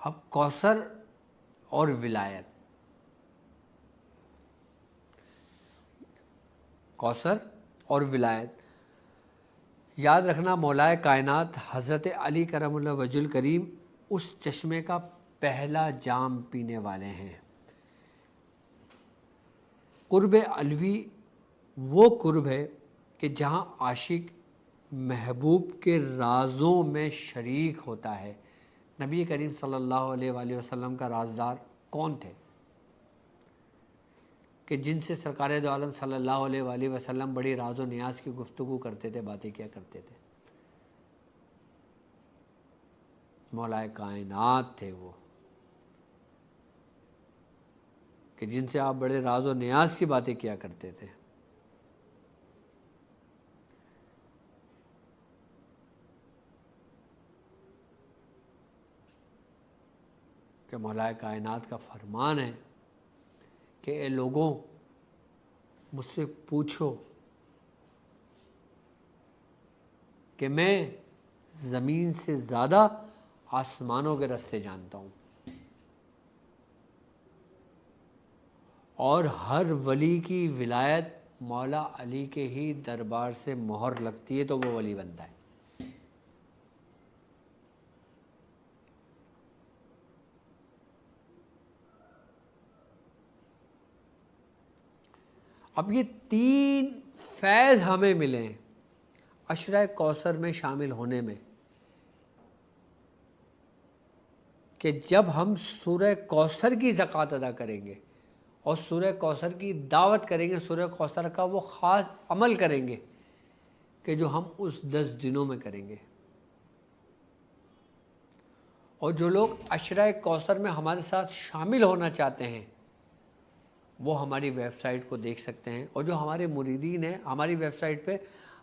اب کوثر اور ولایت، کوثر اور ولایت یاد رکھنا، مولا کائنات حضرت علی کرم اللہ وجہ الکریم اس چشمے کا پہلا جام پینے والے ہیں۔ قرب علوی وہ قرب ہے کہ جہاں عاشق محبوب کے رازوں میں شریک ہوتا ہے۔ نبی کریم صلی اللہ علیہ وآلہ وسلم کا رازدار کون تھے کہ جن سے سرکار دو عالم صلی اللہ علیہ وآلہ وسلم بڑی راز و نیاز کی گفتگو کرتے تھے، باتیں کیا کرتے تھے؟ مولا کائنات تھے وہ، کہ جن سے آپ بڑے راز و نیاز کی باتیں کیا کرتے تھے۔ کہ مولا کائنات کا فرمان ہے کہ اے لوگوں مجھ سے پوچھو کہ میں زمین سے زیادہ آسمانوں کے راستے جانتا ہوں، اور ہر ولی کی ولایت مولا علی کے ہی دربار سے مہر لگتی ہے تو وہ ولی بنتا ہے۔ اب یہ 3 فیض ہمیں ملیں عشرہ کوثر میں شامل ہونے میں، کہ جب ہم سورہ کوثر کی زکوٰۃ ادا کریں گے اور سورہ کوثر کی دعوت کریں گے، سورہ کوثر کا وہ خاص عمل کریں گے کہ جو ہم اس 10 دنوں میں کریں گے۔ اور جو لوگ عشرہ کوثر میں ہمارے ساتھ شامل ہونا چاہتے ہیں وہ ہماری ویب سائٹ کو دیکھ سکتے ہیں، اور جو ہمارے مریدین ہیں ہماری ویب سائٹ پہ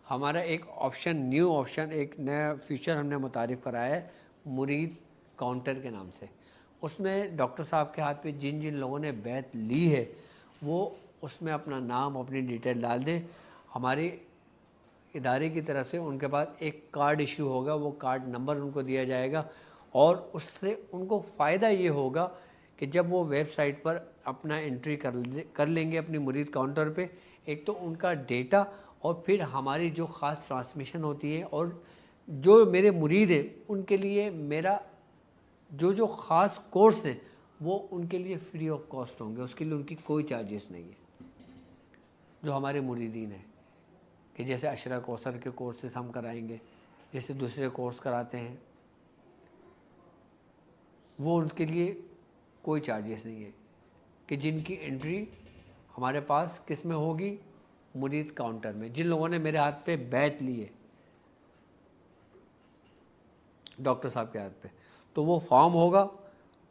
ہمارا ایک آپشن، نیو آپشن، ایک نیا فیچر ہم نے متعارف کرایا ہے مرید کاؤنٹر کے نام سے۔ اس میں ڈاکٹر صاحب کے ہاتھ پہ جن جن لوگوں نے بیعت لی ہے وہ اس میں اپنا نام، اپنی ڈیٹیل ڈال دیں، ہماری ادارے کی طرف سے ان کے پاس ایک کارڈ ایشو ہوگا، وہ کارڈ نمبر ان کو دیا جائے گا، اور اس سے ان کو فائدہ یہ ہوگا کہ جب وہ ویب سائٹ پر اپنا انٹری کر لیں گے اپنی مرید کاؤنٹر پہ، ایک تو ان کا ڈیٹا اور پھر ہماری جو خاص ٹرانسمیشن ہوتی ہے، اور جو میرے مرید ہیں ان کے لیے میرا جو خاص کورس ہیں وہ ان کے لیے فری آف کاسٹ ہوں گے، اس کے لیے ان کی کوئی چارجز نہیں ہے۔ جو ہمارے مریدین ہیں کہ جیسے عشرہ کوثر کے کورسز ہم کرائیں گے، جیسے دوسرے کورس کراتے ہیں، وہ ان کے لیے کوئی چارجز نہیں ہے، کہ جن کی انٹری ہمارے پاس کس میں ہوگی؟ مرید کاؤنٹر میں۔ جن لوگوں نے میرے ہاتھ پہ بیعت لی ہے ڈاکٹر صاحب کے ہاتھ پہ، تو وہ فارم ہوگا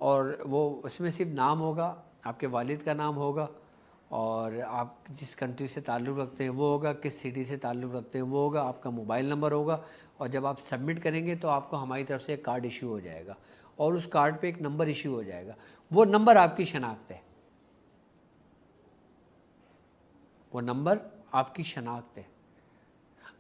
اور وہ اس میں صرف نام ہوگا، آپ کے والد کا نام ہوگا، اور آپ جس کنٹری سے تعلق رکھتے ہیں وہ ہوگا، کس سٹی سے تعلق رکھتے ہیں وہ ہوگا، آپ کا موبائل نمبر ہوگا، اور جب آپ سبمٹ کریں گے تو آپ کو ہماری طرف سے ایک کارڈ ایشو ہو جائے گا، اور اس کارڈ پہ ایک نمبر ایشو ہو جائے گا، وہ نمبر آپ کی شناخت ہے، وہ نمبر آپ کی شناخت ہے۔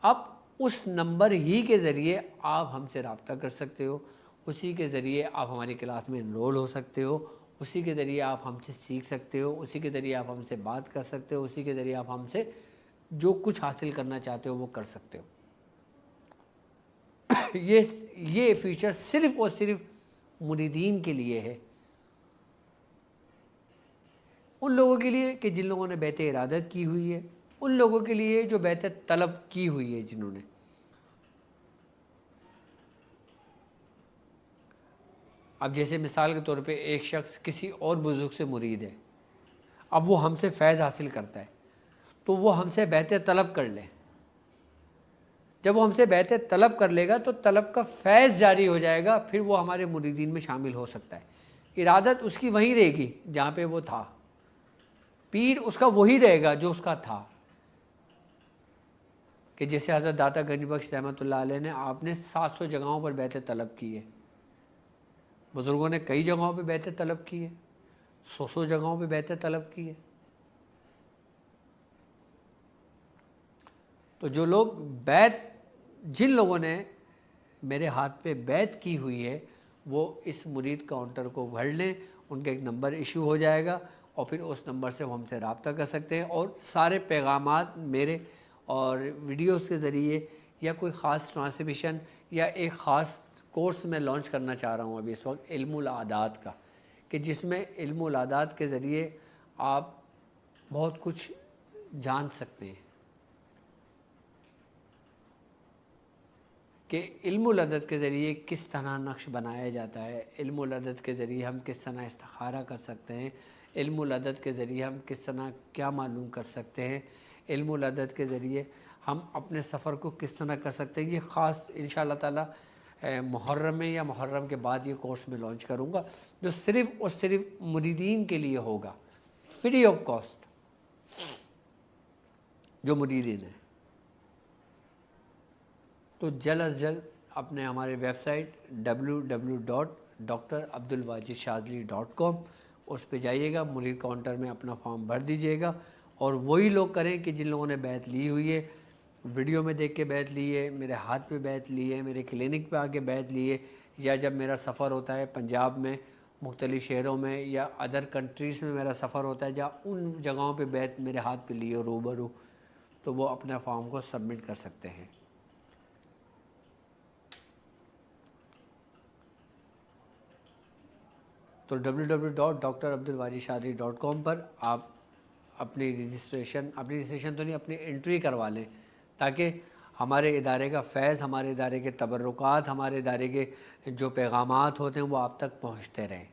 اب اس نمبر ہی کے ذریعے آپ ہم سے رابطہ کر سکتے ہو، اسی کے ذریعے آپ ہماری کلاس میں انرول ہو سکتے ہو، اسی کے ذریعے آپ ہم سے سیکھ سکتے ہو، اسی کے ذریعے آپ ہم سے بات کر سکتے ہو، اسی کے ذریعے آپ ہم سے جو کچھ حاصل کرنا چاہتے ہو وہ کر سکتے ہو۔ یہ فیچر صرف اور صرف مریدین کے لیے ہے، ان لوگوں کے لیے کہ جن لوگوں نے بیعت ارادت کی ہوئی ہے، ان لوگوں کے لیے جو بیعت طلب کی ہوئی ہے جنہوں نے۔ اب جیسے مثال کے طور پہ ایک شخص کسی اور بزرگ سے مرید ہے، اب وہ ہم سے فیض حاصل کرتا ہے، تو وہ ہم سے بیعت طلب کر لے، جب وہ ہم سے بیعت طلب کر لے گا تو طلب کا فیض جاری ہو جائے گا، پھر وہ ہمارے مریدین میں شامل ہو سکتا ہے۔ ارادت اس کی وہیں رہے گی جہاں پہ وہ تھا، پیر اس کا وہی رہے گا جو اس کا تھا، کہ جیسے حضرت داتا گنج بخش رحمۃ اللہ علیہ نے آپ نے 700 جگہوں پر بیعت طلب کی ہے، بزرگوں نے کئی جگہوں پہ بیعت طلب کی ہے، 100 جگہوں پہ بیعت طلب کی ہے۔ تو جو لوگ جن لوگوں نے میرے ہاتھ پہ بیعت کی ہوئی ہے وہ اس مرید کاؤنٹر کو بھر لیں، ان کا ایک نمبر ایشو ہو جائے گا، اور پھر اس نمبر سے وہ ہم سے رابطہ کر سکتے ہیں، اور سارے پیغامات میرے اور ویڈیوز کے ذریعے، یا کوئی خاص ٹرانسمیشن، یا ایک خاص کورس میں لانچ کرنا چاہ رہا ہوں ابھی اس وقت علم العادات کا، کہ جس میں علم العادات کے ذریعے آپ بہت کچھ جان سکتے ہیں، کہ علم العدد کے ذریعے کس طرح نقش بنایا جاتا ہے، علم العدد کے ذریعے ہم کس طرح استخارہ کر سکتے ہیں، علم العدد کے ذریعے ہم کس طرح کیا معلوم کر سکتے ہیں، علم العدد کے ذریعے ہم اپنے سفر کو کس طرح کر سکتے ہیں۔ یہ خاص انشاءاللہ تعالی محرم میں یا محرم کے بعد یہ کورس میں لانچ کروں گا، جو صرف اور صرف مریدین کے لیے ہوگا، فری آف کاسٹ، جو مریدین ہیں۔ تو جلد از جلد اپنے ہمارے ویب سائٹ www.drabdulwajidshadli.com اس پہ جائیے گا، مرید کاؤنٹر میں اپنا فارم بھر دیجیے گا، اور وہی لوگ کریں کہ جن لوگوں نے بیعت لی ہوئی ہے، ویڈیو میں دیکھ کے بیعت لی ہے، میرے ہاتھ پہ بیعت لی ہے، میرے کلینک پہ آ کے بیعت لی ہے، یا جب میرا سفر ہوتا ہے پنجاب میں، مختلف شہروں میں، یا ادر کنٹریز میں میرا سفر ہوتا ہے جہاں ان جگہوں پہ بیعت میرے ہاتھ پہ لی ہو روبرو، تو وہ اپنا فارم کو سبمٹ کر سکتے ہیں۔ تو www.drabdulwajidshadli.com پر آپ اپنی رجسٹریشن تو نہیں، اپنی انٹری کروا لیں، تاکہ ہمارے ادارے کا فیض، ہمارے ادارے کے تبرکات، ہمارے ادارے کے جو پیغامات ہوتے ہیں وہ آپ تک پہنچتے رہیں،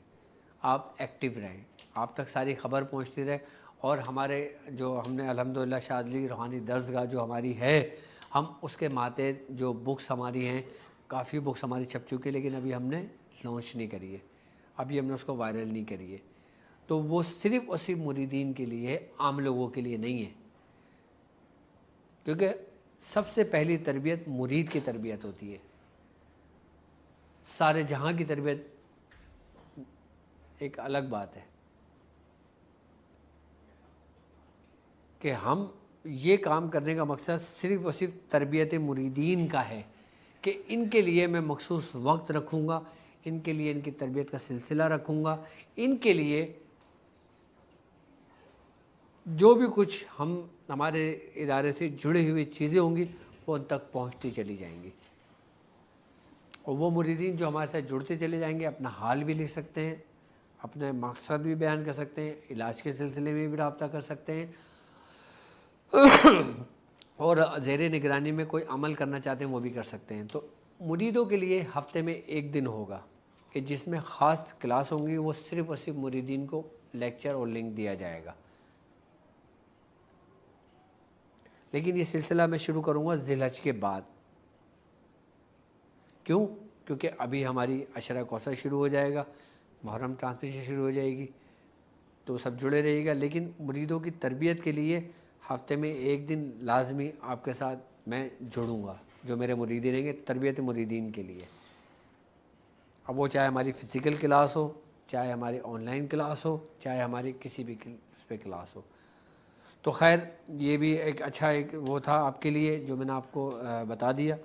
آپ ایکٹیو رہیں، آپ تک ساری خبر پہنچتی رہے، اور ہمارے جو ہم نے الحمدللہ شاذلی روحانی درسگاہ جو ہماری ہے، ہم اس کے ماتحت جو بکس ہماری ہیں، کافی بکس ہماری چھپ چکی ہے، لیکن ابھی ہم نے لانچ نہیں کری ہے، ابھی ہم نے اس کو وائرل نہیں کری ہے، تو وہ صرف اور صرف مریدین کے لیے ہے، عام لوگوں کے لیے نہیں ہے، کیونکہ سب سے پہلی تربیت مرید کی تربیت ہوتی ہے، سارے جہاں کی تربیت ایک الگ بات ہے، کہ ہم یہ کام کرنے کا مقصد صرف اور صرف تربیت مریدین کا ہے، کہ ان کے لیے میں مخصوص وقت رکھوں گا، ان کے لیے ان کی تربیت کا سلسلہ رکھوں گا، ان کے لیے جو بھی کچھ ہمارے ادارے سے جڑی ہوئی چیزیں ہوں گی وہ ان تک پہنچتی چلی جائیں گی، اور وہ مریدین جو ہمارے ساتھ جڑتے چلے جائیں گے اپنا حال بھی لکھ سکتے ہیں، اپنے مقصد بھی بیان کر سکتے ہیں، علاج کے سلسلے میں بھی رابطہ کر سکتے ہیں، اور زیر نگرانی میں کوئی عمل کرنا چاہتے ہیں وہ بھی کر سکتے ہیں۔ تو مریدوں کے لیے ہفتے میں ایک دن ہوگا کہ جس میں خاص کلاس ہوں گی، وہ صرف اور صرف مریدین کو لیکچر اور لنک دیا جائے گا، لیکن یہ سلسلہ میں شروع کروں گا ذی الحج کے بعد۔ کیوں؟ کیونکہ ابھی ہماری عشرہ کوثر شروع ہو جائے گا، محرم ٹرانسمیشن شروع ہو جائے گی، تو سب جڑے رہیے گا. لیکن مریدوں کی تربیت کے لیے ہفتے میں ایک دن لازمی آپ کے ساتھ میں جڑوں گا، جو میرے مریدین رہیں گے، تربیت مریدین کے لیے. اب وہ چاہے ہماری فزیکل کلاس ہو، چاہے ہماری آن لائن کلاس ہو، چاہے ہماری کسی بھی اس پہ کلاس ہو. تو خیر یہ بھی ایک اچھا ایک وہ تھا آپ کے لیے جو میں نے آپ کو بتا دیا.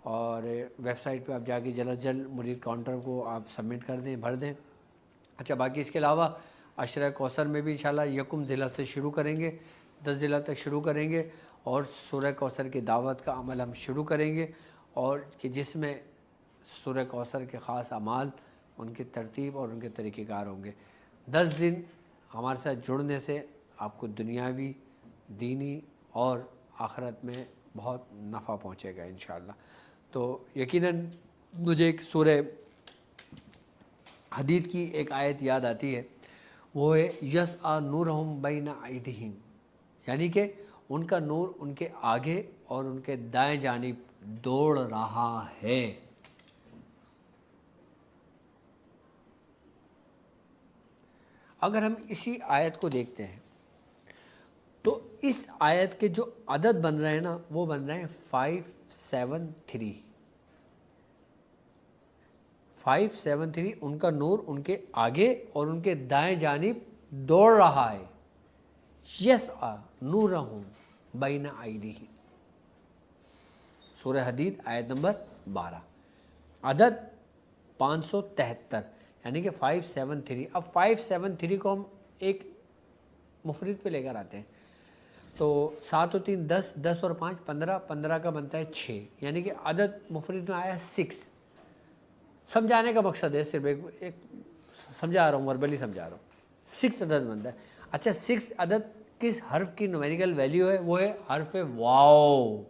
اور ویب سائٹ پہ آپ جا کے جلد جلد مرید کاؤنٹر کو آپ سبمٹ کر دیں، بھر دیں. اچھا باقی اس کے علاوہ عشرہ کوثر میں بھی انشاءاللہ یکم ذی الحجہ سے شروع کریں گے، 10 ذی الحجہ تک شروع کریں گے، اور سورہ کوثر کی دعوت کا عمل ہم شروع کریں گے، اور کہ جس میں سورہ کوثر کے خاص اعمال، ان کی ترتیب اور ان کے طریقہ کار ہوں گے. 10 دن ہمارے ساتھ جڑنے سے آپ کو دنیاوی، دینی اور آخرت میں بہت نفع پہنچے گا انشاءاللہ. تو یقیناً مجھے ایک سورہ حدید کی ایک آیت یاد آتی ہے، وہ ہے یسعی نورہم بین ایدیہم، یعنی کہ ان کا نور ان کے آگے اور ان کے دائیں جانب دوڑ رہا ہے. اگر ہم اسی آیت کو دیکھتے ہیں تو اس آیت کے جو عدد بن رہے ہیں نا، وہ بن رہے ہیں 573. 573 ان کا نور ان کے آگے اور ان کے دائیں جانب دوڑ رہا ہے. یسعی نورہم بین ایدیہم، سورہ حدید آیت نمبر 12، عدد 573، یعنی کہ 573. اب 573 کو ہم ایک مفرد پہ لے کر آتے ہیں تو 7 و 3 10، 10 اور 5 15، 15 کا بنتا ہے 6، یعنی کہ عدد مفرد میں آیا 6. سمجھانے کا مقصد ہے، صرف ایک سمجھا رہا ہوں، وربلی سمجھا رہا ہوں. 6 عدد بنتا ہے. اچھا 6 عدد کس حرف کی نومیریکل ویلیو ہے؟ وہ ہے حرف واو.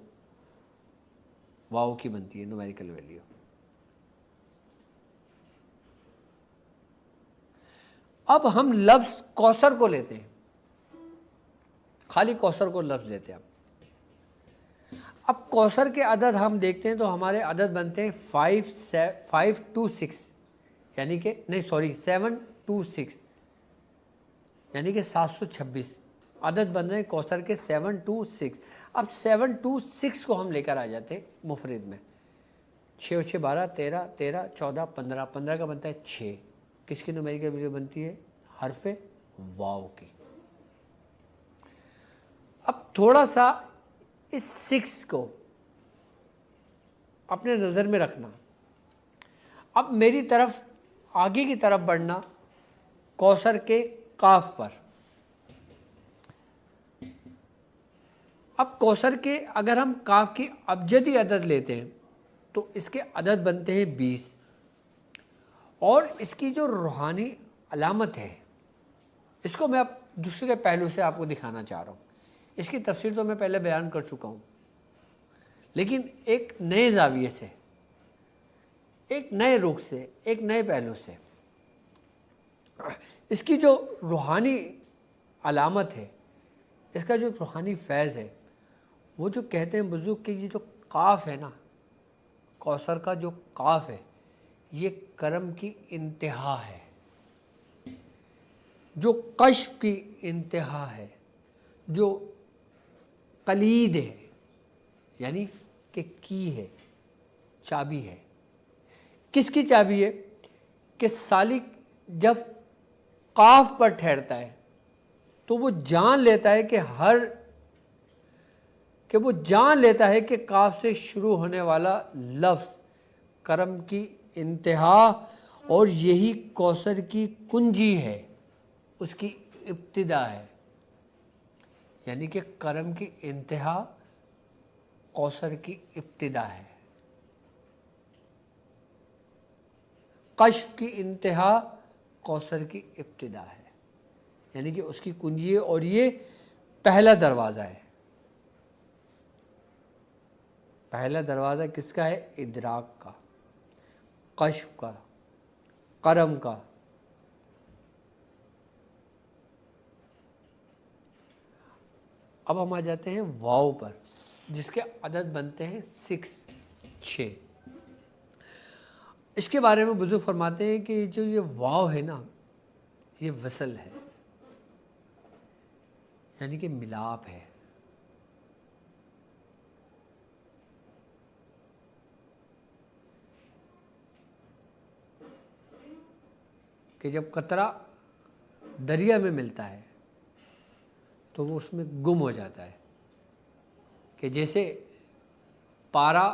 واو کی بنتی ہے نومیریکل ویلیو. اب ہم لفظ کوثر کو لیتے ہیں، خالی کوثر کو لفظ لیتے ہیں. اب کوثر کے عدد ہم دیکھتے ہیں تو ہمارے عدد بنتے ہیں 526، یعنی کہ نہیں سوری 726، یعنی کہ 726 عدد بن رہے ہیں کوثر کے 726. اب 726 کو ہم لے کر آ جاتے ہیں مفرد میں. 6 اور 6 12، 13 13 14 15، 15 کا بنتا ہے 6. کس کی نومیریکل ویلیو بنتی ہے؟ حرف واو کی. اب تھوڑا سا اس 6 کو اپنے نظر میں رکھنا. اب میری طرف آگے کی طرف بڑھنا کوثر کے کاف پر. اب کوثر کے اگر ہم کاف کی ابجدی عدد لیتے ہیں تو اس کے عدد بنتے ہیں 20، اور اس کی جو روحانی علامت ہے، اس کو میں اب دوسرے پہلو سے آپ کو دکھانا چاہ رہا ہوں. اس کی تفسیر تو میں پہلے بیان کر چکا ہوں، لیکن ایک نئے زاویے سے، ایک نئے رخ سے، ایک نئے پہلو سے. اس کی جو روحانی علامت ہے، اس کا جو روحانی فیض ہے، وہ جو کہتے ہیں بزرگ کہ یہ جو قاف ہے نا، کوثر کا جو قاف ہے، یہ کرم کی انتہا ہے، جو کشف کی انتہا ہے، جو کلید ہے، یعنی کہ کی ہے، چابی ہے. کس کی چابی ہے؟ کہ سالک جب قاف پر ٹھہرتا ہے تو وہ جان لیتا ہے کہ قاف سے شروع ہونے والا لفظ کرم کی انتہا اور یہی کوثر کی کنجی ہے، اس کی ابتدا ہے. یعنی کہ کرم کی انتہا کوثر کی ابتدا ہے، کشف کی انتہا کوثر کی ابتدا ہے، یعنی کہ اس کی کنجی ہے، اور یہ پہلا دروازہ ہے. پہلا دروازہ کس کا ہے؟ ادراک کا، کشف کا، کرم کا. اب ہم آ جاتے ہیں واو پر، جس کے عدد بنتے ہیں 6. اس کے بارے میں بزرگ فرماتے ہیں کہ جو یہ واو ہے نا، یہ وصل ہے، یعنی کہ ملاپ ہے۔ کہ جب قطرہ دریا میں ملتا ہے تو وہ اس میں گم ہو جاتا ہے، کہ جیسے پارا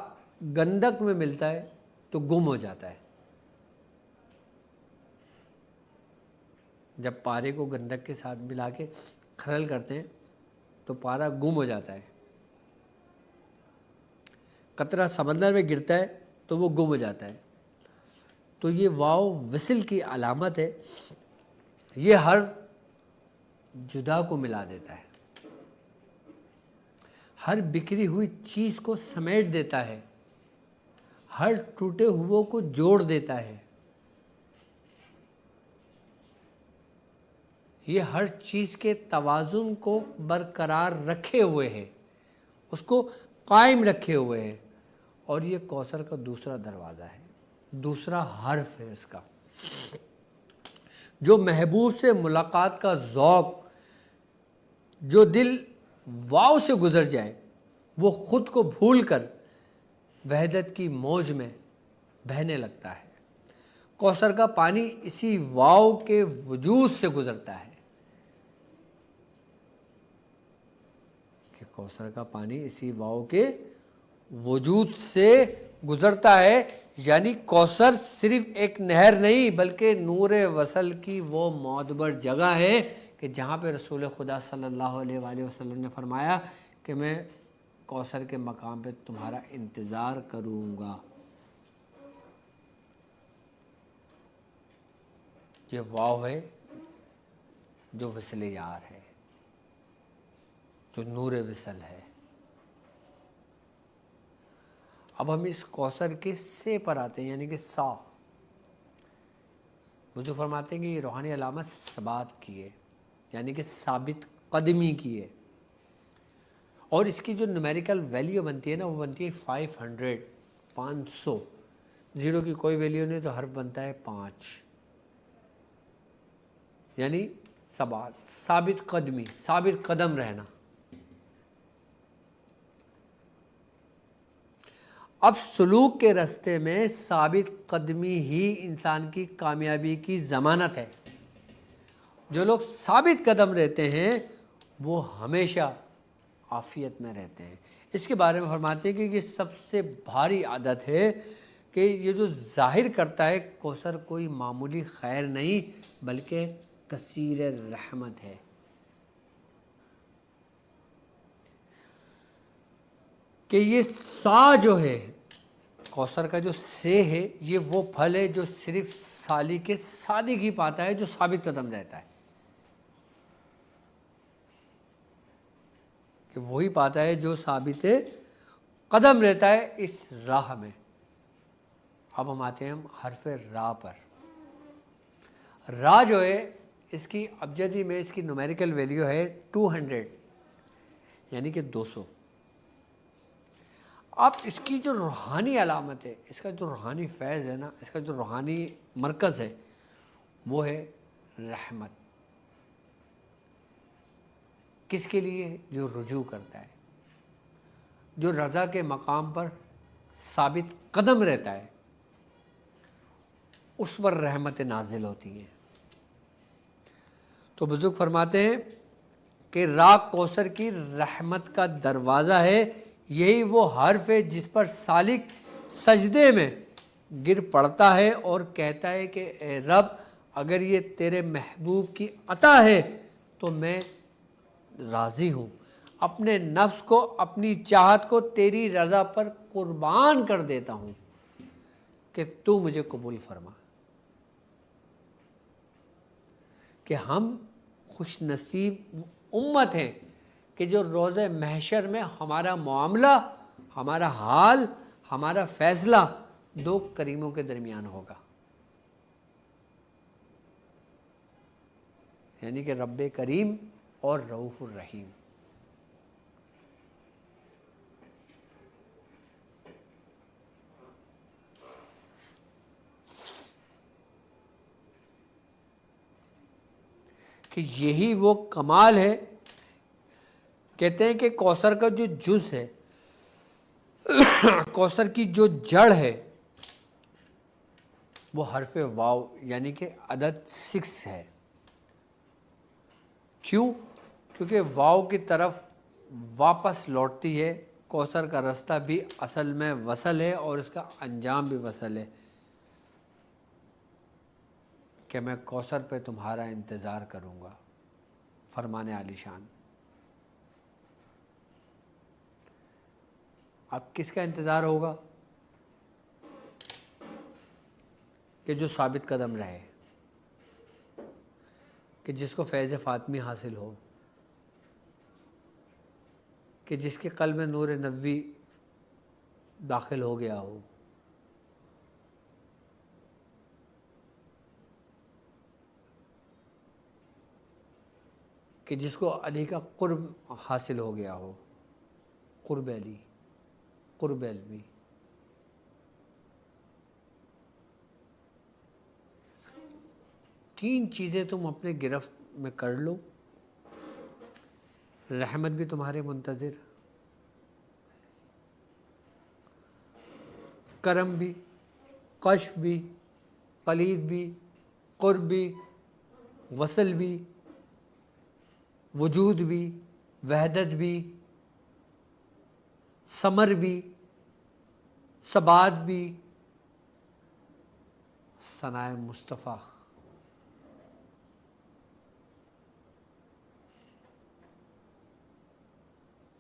گندک میں ملتا ہے تو گم ہو جاتا ہے۔ جب پارے کو گندک کے ساتھ ملا کے کھرل کرتے ہیں تو پارا گم ہو جاتا ہے۔ قطرہ سمندر میں گرتا ہے تو وہ گم ہو جاتا ہے۔ تو یہ واو وصل کی علامت ہے، یہ ہر جدا کو ملا دیتا ہے، ہر بکھری ہوئی چیز کو سمیٹ دیتا ہے، ہر ٹوٹے ہوئے کو جوڑ دیتا ہے، یہ ہر چیز کے توازن کو برقرار رکھے ہوئے ہے، اس کو قائم رکھے ہوئے ہے، اور یہ کوثر کا دوسرا دروازہ ہے، دوسرا حرف ہے اس کا۔ جو محبوب سے ملاقات کا ذوق، جو دل واو سے گزر جائے، وہ خود کو بھول کر وحدت کی موج میں بہنے لگتا ہے۔ کوثر کا پانی اسی واو کے وجود سے گزرتا ہے، کہ کوثر کا پانی اسی واو کے وجود سے گزرتا ہے، یعنی کوثر صرف ایک نہر نہیں بلکہ نور وصل کی وہ معتبر جگہ ہے، کہ جہاں پہ رسول خدا صلی اللہ علیہ وآلہ وسلم نے فرمایا کہ میں کوثر کے مقام پہ تمہارا انتظار کروں گا۔ یہ واو ہے جو وصل یار ہے، جو نور وصل ہے۔ اب ہم اس کوثر کے سے پر آتے ہیں، یعنی کہ سا۔ وہ جو فرماتے ہیں کہ یہ روحانی علامت ثبات کی ہے، یعنی کہ ثابت قدمی کی ہے، اور اس کی جو نومیریکل ویلیو بنتی ہے نا، وہ بنتی ہے 500، 500۔ زیرو کی کوئی ویلیو نہیں تو حرف بنتا ہے 5، یعنی ثابت قدمی، ثابت قدم رہنا۔ اب سلوک کے راستے میں ثابت قدمی ہی انسان کی کامیابی کی ضمانت ہے۔ جو لوگ ثابت قدم رہتے ہیں وہ ہمیشہ عافیت میں رہتے ہیں۔ اس کے بارے میں فرماتے ہیں کہ یہ سب سے بھاری عادت ہے، کہ یہ جو ظاہر کرتا ہے کوثر کوئی معمولی خیر نہیں بلکہ کثیر رحمت ہے۔ کہ یہ سا جو ہے کوثر کا، جو سے ہے، یہ وہ پھل ہے جو صرف سالک کے صادق ہی پاتا ہے، جو ثابت قدم رہتا ہے، کہ وہی پاتا ہے جو ثابت قدم رہتا ہے اس راہ میں۔ اب ہم آتے ہیں حرف را پر۔ را جو ہے اس کی ابجدی میں اس کی نومیریکل ویلیو ہے 200، یعنی کہ 200۔ اب اس کی جو روحانی علامت ہے، اس کا جو روحانی فیض ہے نا، اس کا جو روحانی مرکز ہے، وہ ہے رحمت۔ کس کے لیے؟ جو رجوع کرتا ہے، جو رضا کے مقام پر ثابت قدم رہتا ہے، اس پر رحمت نازل ہوتی ہیں۔ تو بزرگ فرماتے ہیں کہ را کوثر کی رحمت کا دروازہ ہے، یہی وہ حرف ہے جس پر سالک سجدے میں گر پڑتا ہے اور کہتا ہے کہ اے رب، اگر یہ تیرے محبوب کی عطا ہے تو میں راضی ہوں، اپنے نفس کو، اپنی چاہت کو تیری رضا پر قربان کر دیتا ہوں کہ تو مجھے قبول فرما۔ کہ ہم خوش نصیب امت ہیں کہ جو روز محشر میں ہمارا معاملہ، ہمارا حال، ہمارا فیصلہ دو کریموں کے درمیان ہوگا، یعنی کہ رب کریم اور رؤوف الرحیم۔ کہ یہی وہ کمال ہے. کہتے ہیں کہ کوثر کا جو جز ہے، کوثر کی جو جڑ ہے وہ حرف واو یعنی کہ عدد 6 ہے. کیوں؟ کیونکہ واو کی طرف واپس لوٹتی ہے. کوثر کا راستہ بھی اصل میں وصل ہے اور اس کا انجام بھی وصل ہے کہ میں کوثر پہ تمہارا انتظار کروں گا. فرمان عالی شان. اب کس کا انتظار ہوگا؟ کہ جو ثابت قدم رہے، کہ جس کو فیض فاطمی حاصل ہو، کہ جس کے قلب میں نور نبوی داخل ہو گیا ہو. کہ جس کو علی کا قرب حاصل ہو گیا ہو. قرب علی، قرب علوی. تین چیزیں تم اپنے گرفت میں کر لو، رحمت بھی تمہارے منتظر، کرم بھی، کشف بھی، قلید بھی، قرب بھی، وصل بھی، وجود بھی، وحدت بھی، ثمر بھی، ثبات بھی، ثناء مصطفیٰ.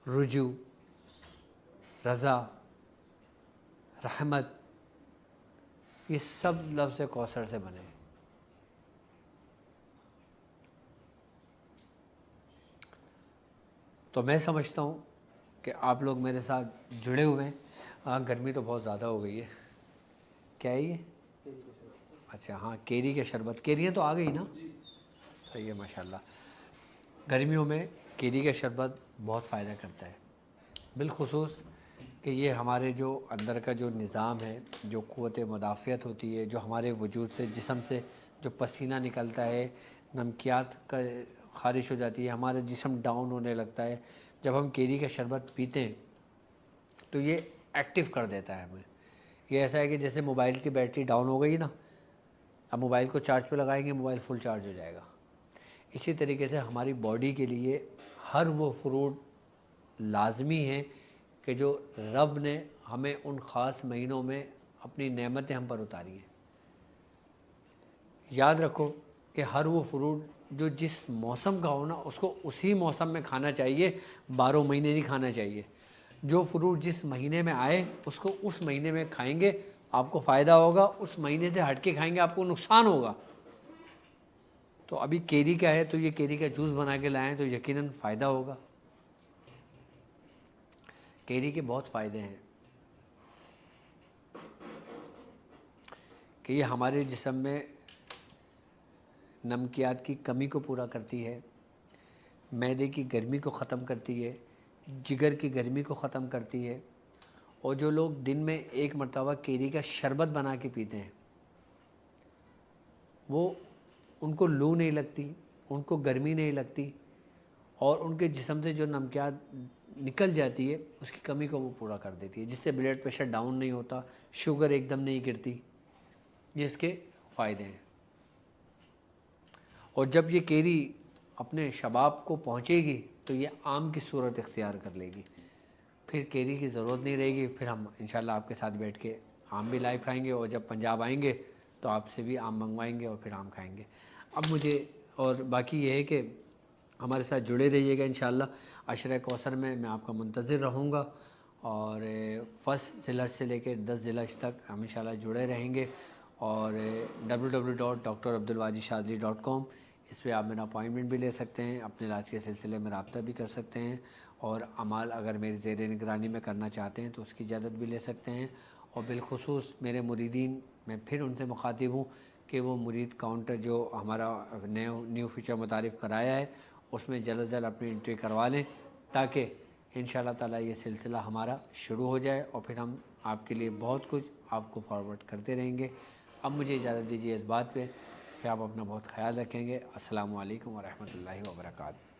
رجوع، رضا، رحمت، یہ سب لفظ کوثر سے بنے. تو میں سمجھتا ہوں کہ آپ لوگ میرے ساتھ جڑے ہوئے ہیں. ہاں گرمی تو بہت زیادہ ہو گئی ہے. کیا ہے یہ؟ اچھا ہاں، کیری کے شربت. کیریاں تو آ گئی نا؟ صحیح ہے ماشاءاللہ. گرمیوں میں کیری کا شربت بہت فائدہ کرتا ہے، بالخصوص کہ یہ ہمارے جو اندر کا جو نظام ہے، جو قوت مدافعت ہوتی ہے، جو ہمارے وجود سے، جسم سے جو پسینہ نکلتا ہے، نمکیات کا خارج ہو جاتی ہے، ہمارا جسم ڈاؤن ہونے لگتا ہے. جب ہم کیری کا شربت پیتے ہیں تو یہ ایکٹیو کر دیتا ہے ہمیں. یہ ایسا ہے کہ جیسے موبائل کی بیٹری ڈاؤن ہو گئی نا، اب موبائل کو چارج پہ لگائیں گے، موبائل فل چارج ہو جائے گا. اسی طریقے سے ہماری باڈی کے لیے ہر وہ فروٹ لازمی ہے کہ جو رب نے ہمیں ان خاص مہینوں میں اپنی نعمتیں ہم پر اتاری ہیں. یاد رکھو کہ ہر وہ فروٹ جو جس موسم کا ہو نا، اس کو اسی موسم میں کھانا چاہیے، 12 مہینے نہیں کھانا چاہیے. جو فروٹ جس مہینے میں آئے اس کو اس مہینے میں کھائیں گے، آپ کو فائدہ ہوگا. اس مہینے سے ہٹ کے کھائیں گے آپ کو نقصان ہوگا. تو ابھی کیری کا ہے تو یہ کیری کا جوس بنا کے لائیں تو یقیناً فائدہ ہوگا. کیری کے بہت فائدے ہیں کہ یہ ہمارے جسم میں نمکیات کی کمی کو پورا کرتی ہے، معدے کی گرمی کو ختم کرتی ہے، جگر کی گرمی کو ختم کرتی ہے. اور جو لوگ دن میں ایک مرتبہ کیری کا شربت بنا کے پیتے ہیں، وہ ان کو لو نہیں لگتی، ان کو گرمی نہیں لگتی، اور ان کے جسم سے جو نمکیات نکل جاتی ہے اس کی کمی کو وہ پورا کر دیتی ہے، جس سے بلڈ پریشر ڈاؤن نہیں ہوتا، شوگر ایک دم نہیں گرتی. یہ اس کے فائدے ہیں. اور جب یہ کیری اپنے شباب کو پہنچے گی تو یہ آم کی صورت اختیار کر لے گی. پھر کیری کی ضرورت نہیں رہے گی. پھر ہم انشاءاللہ آپ کے ساتھ بیٹھ کے آم بھی لائیو کھائیں گے، اور جب پنجاب آئیں گے تو آپ سے بھی آم منگوائیں گے اور پھر آم کھائیں گے. اب مجھے اور باقی یہ ہے کہ ہمارے ساتھ جڑے رہیے گا. انشاءاللہ عشرہ کوثر میں میں آپ کا منتظر رہوں گا، اور فرسٹ ضلع سے لے کے 10 ضلع تک ہم انشاءاللہ جڑے رہیں گے. اور www.drabdulwajidshadri.com اس پہ آپ میرا اپوائنٹمنٹ بھی لے سکتے ہیں، اپنے علاج کے سلسلے میں رابطہ بھی کر سکتے ہیں، اور اعمال اگر میری زیر نگرانی میں کرنا چاہتے ہیں تو اس کی اجازت بھی لے سکتے ہیں. اور بالخصوص میرے مریدین، میں پھر ان سے مخاطب ہوں کہ وہ مرید کاؤنٹر جو ہمارا نیو فیچر متعارف کرایا ہے اس میں جلد از جلد اپنی انٹری کروا لیں، تاکہ انشاءاللہ تعالی یہ سلسلہ ہمارا شروع ہو جائے، اور پھر ہم آپ کے لیے بہت کچھ آپ کو فارورڈ کرتے رہیں گے. اب مجھے اجازت دیجیے اس بات پہ کہ آپ اپنا بہت خیال رکھیں گے۔ السلام علیکم ورحمۃ اللہ وبرکاتہ۔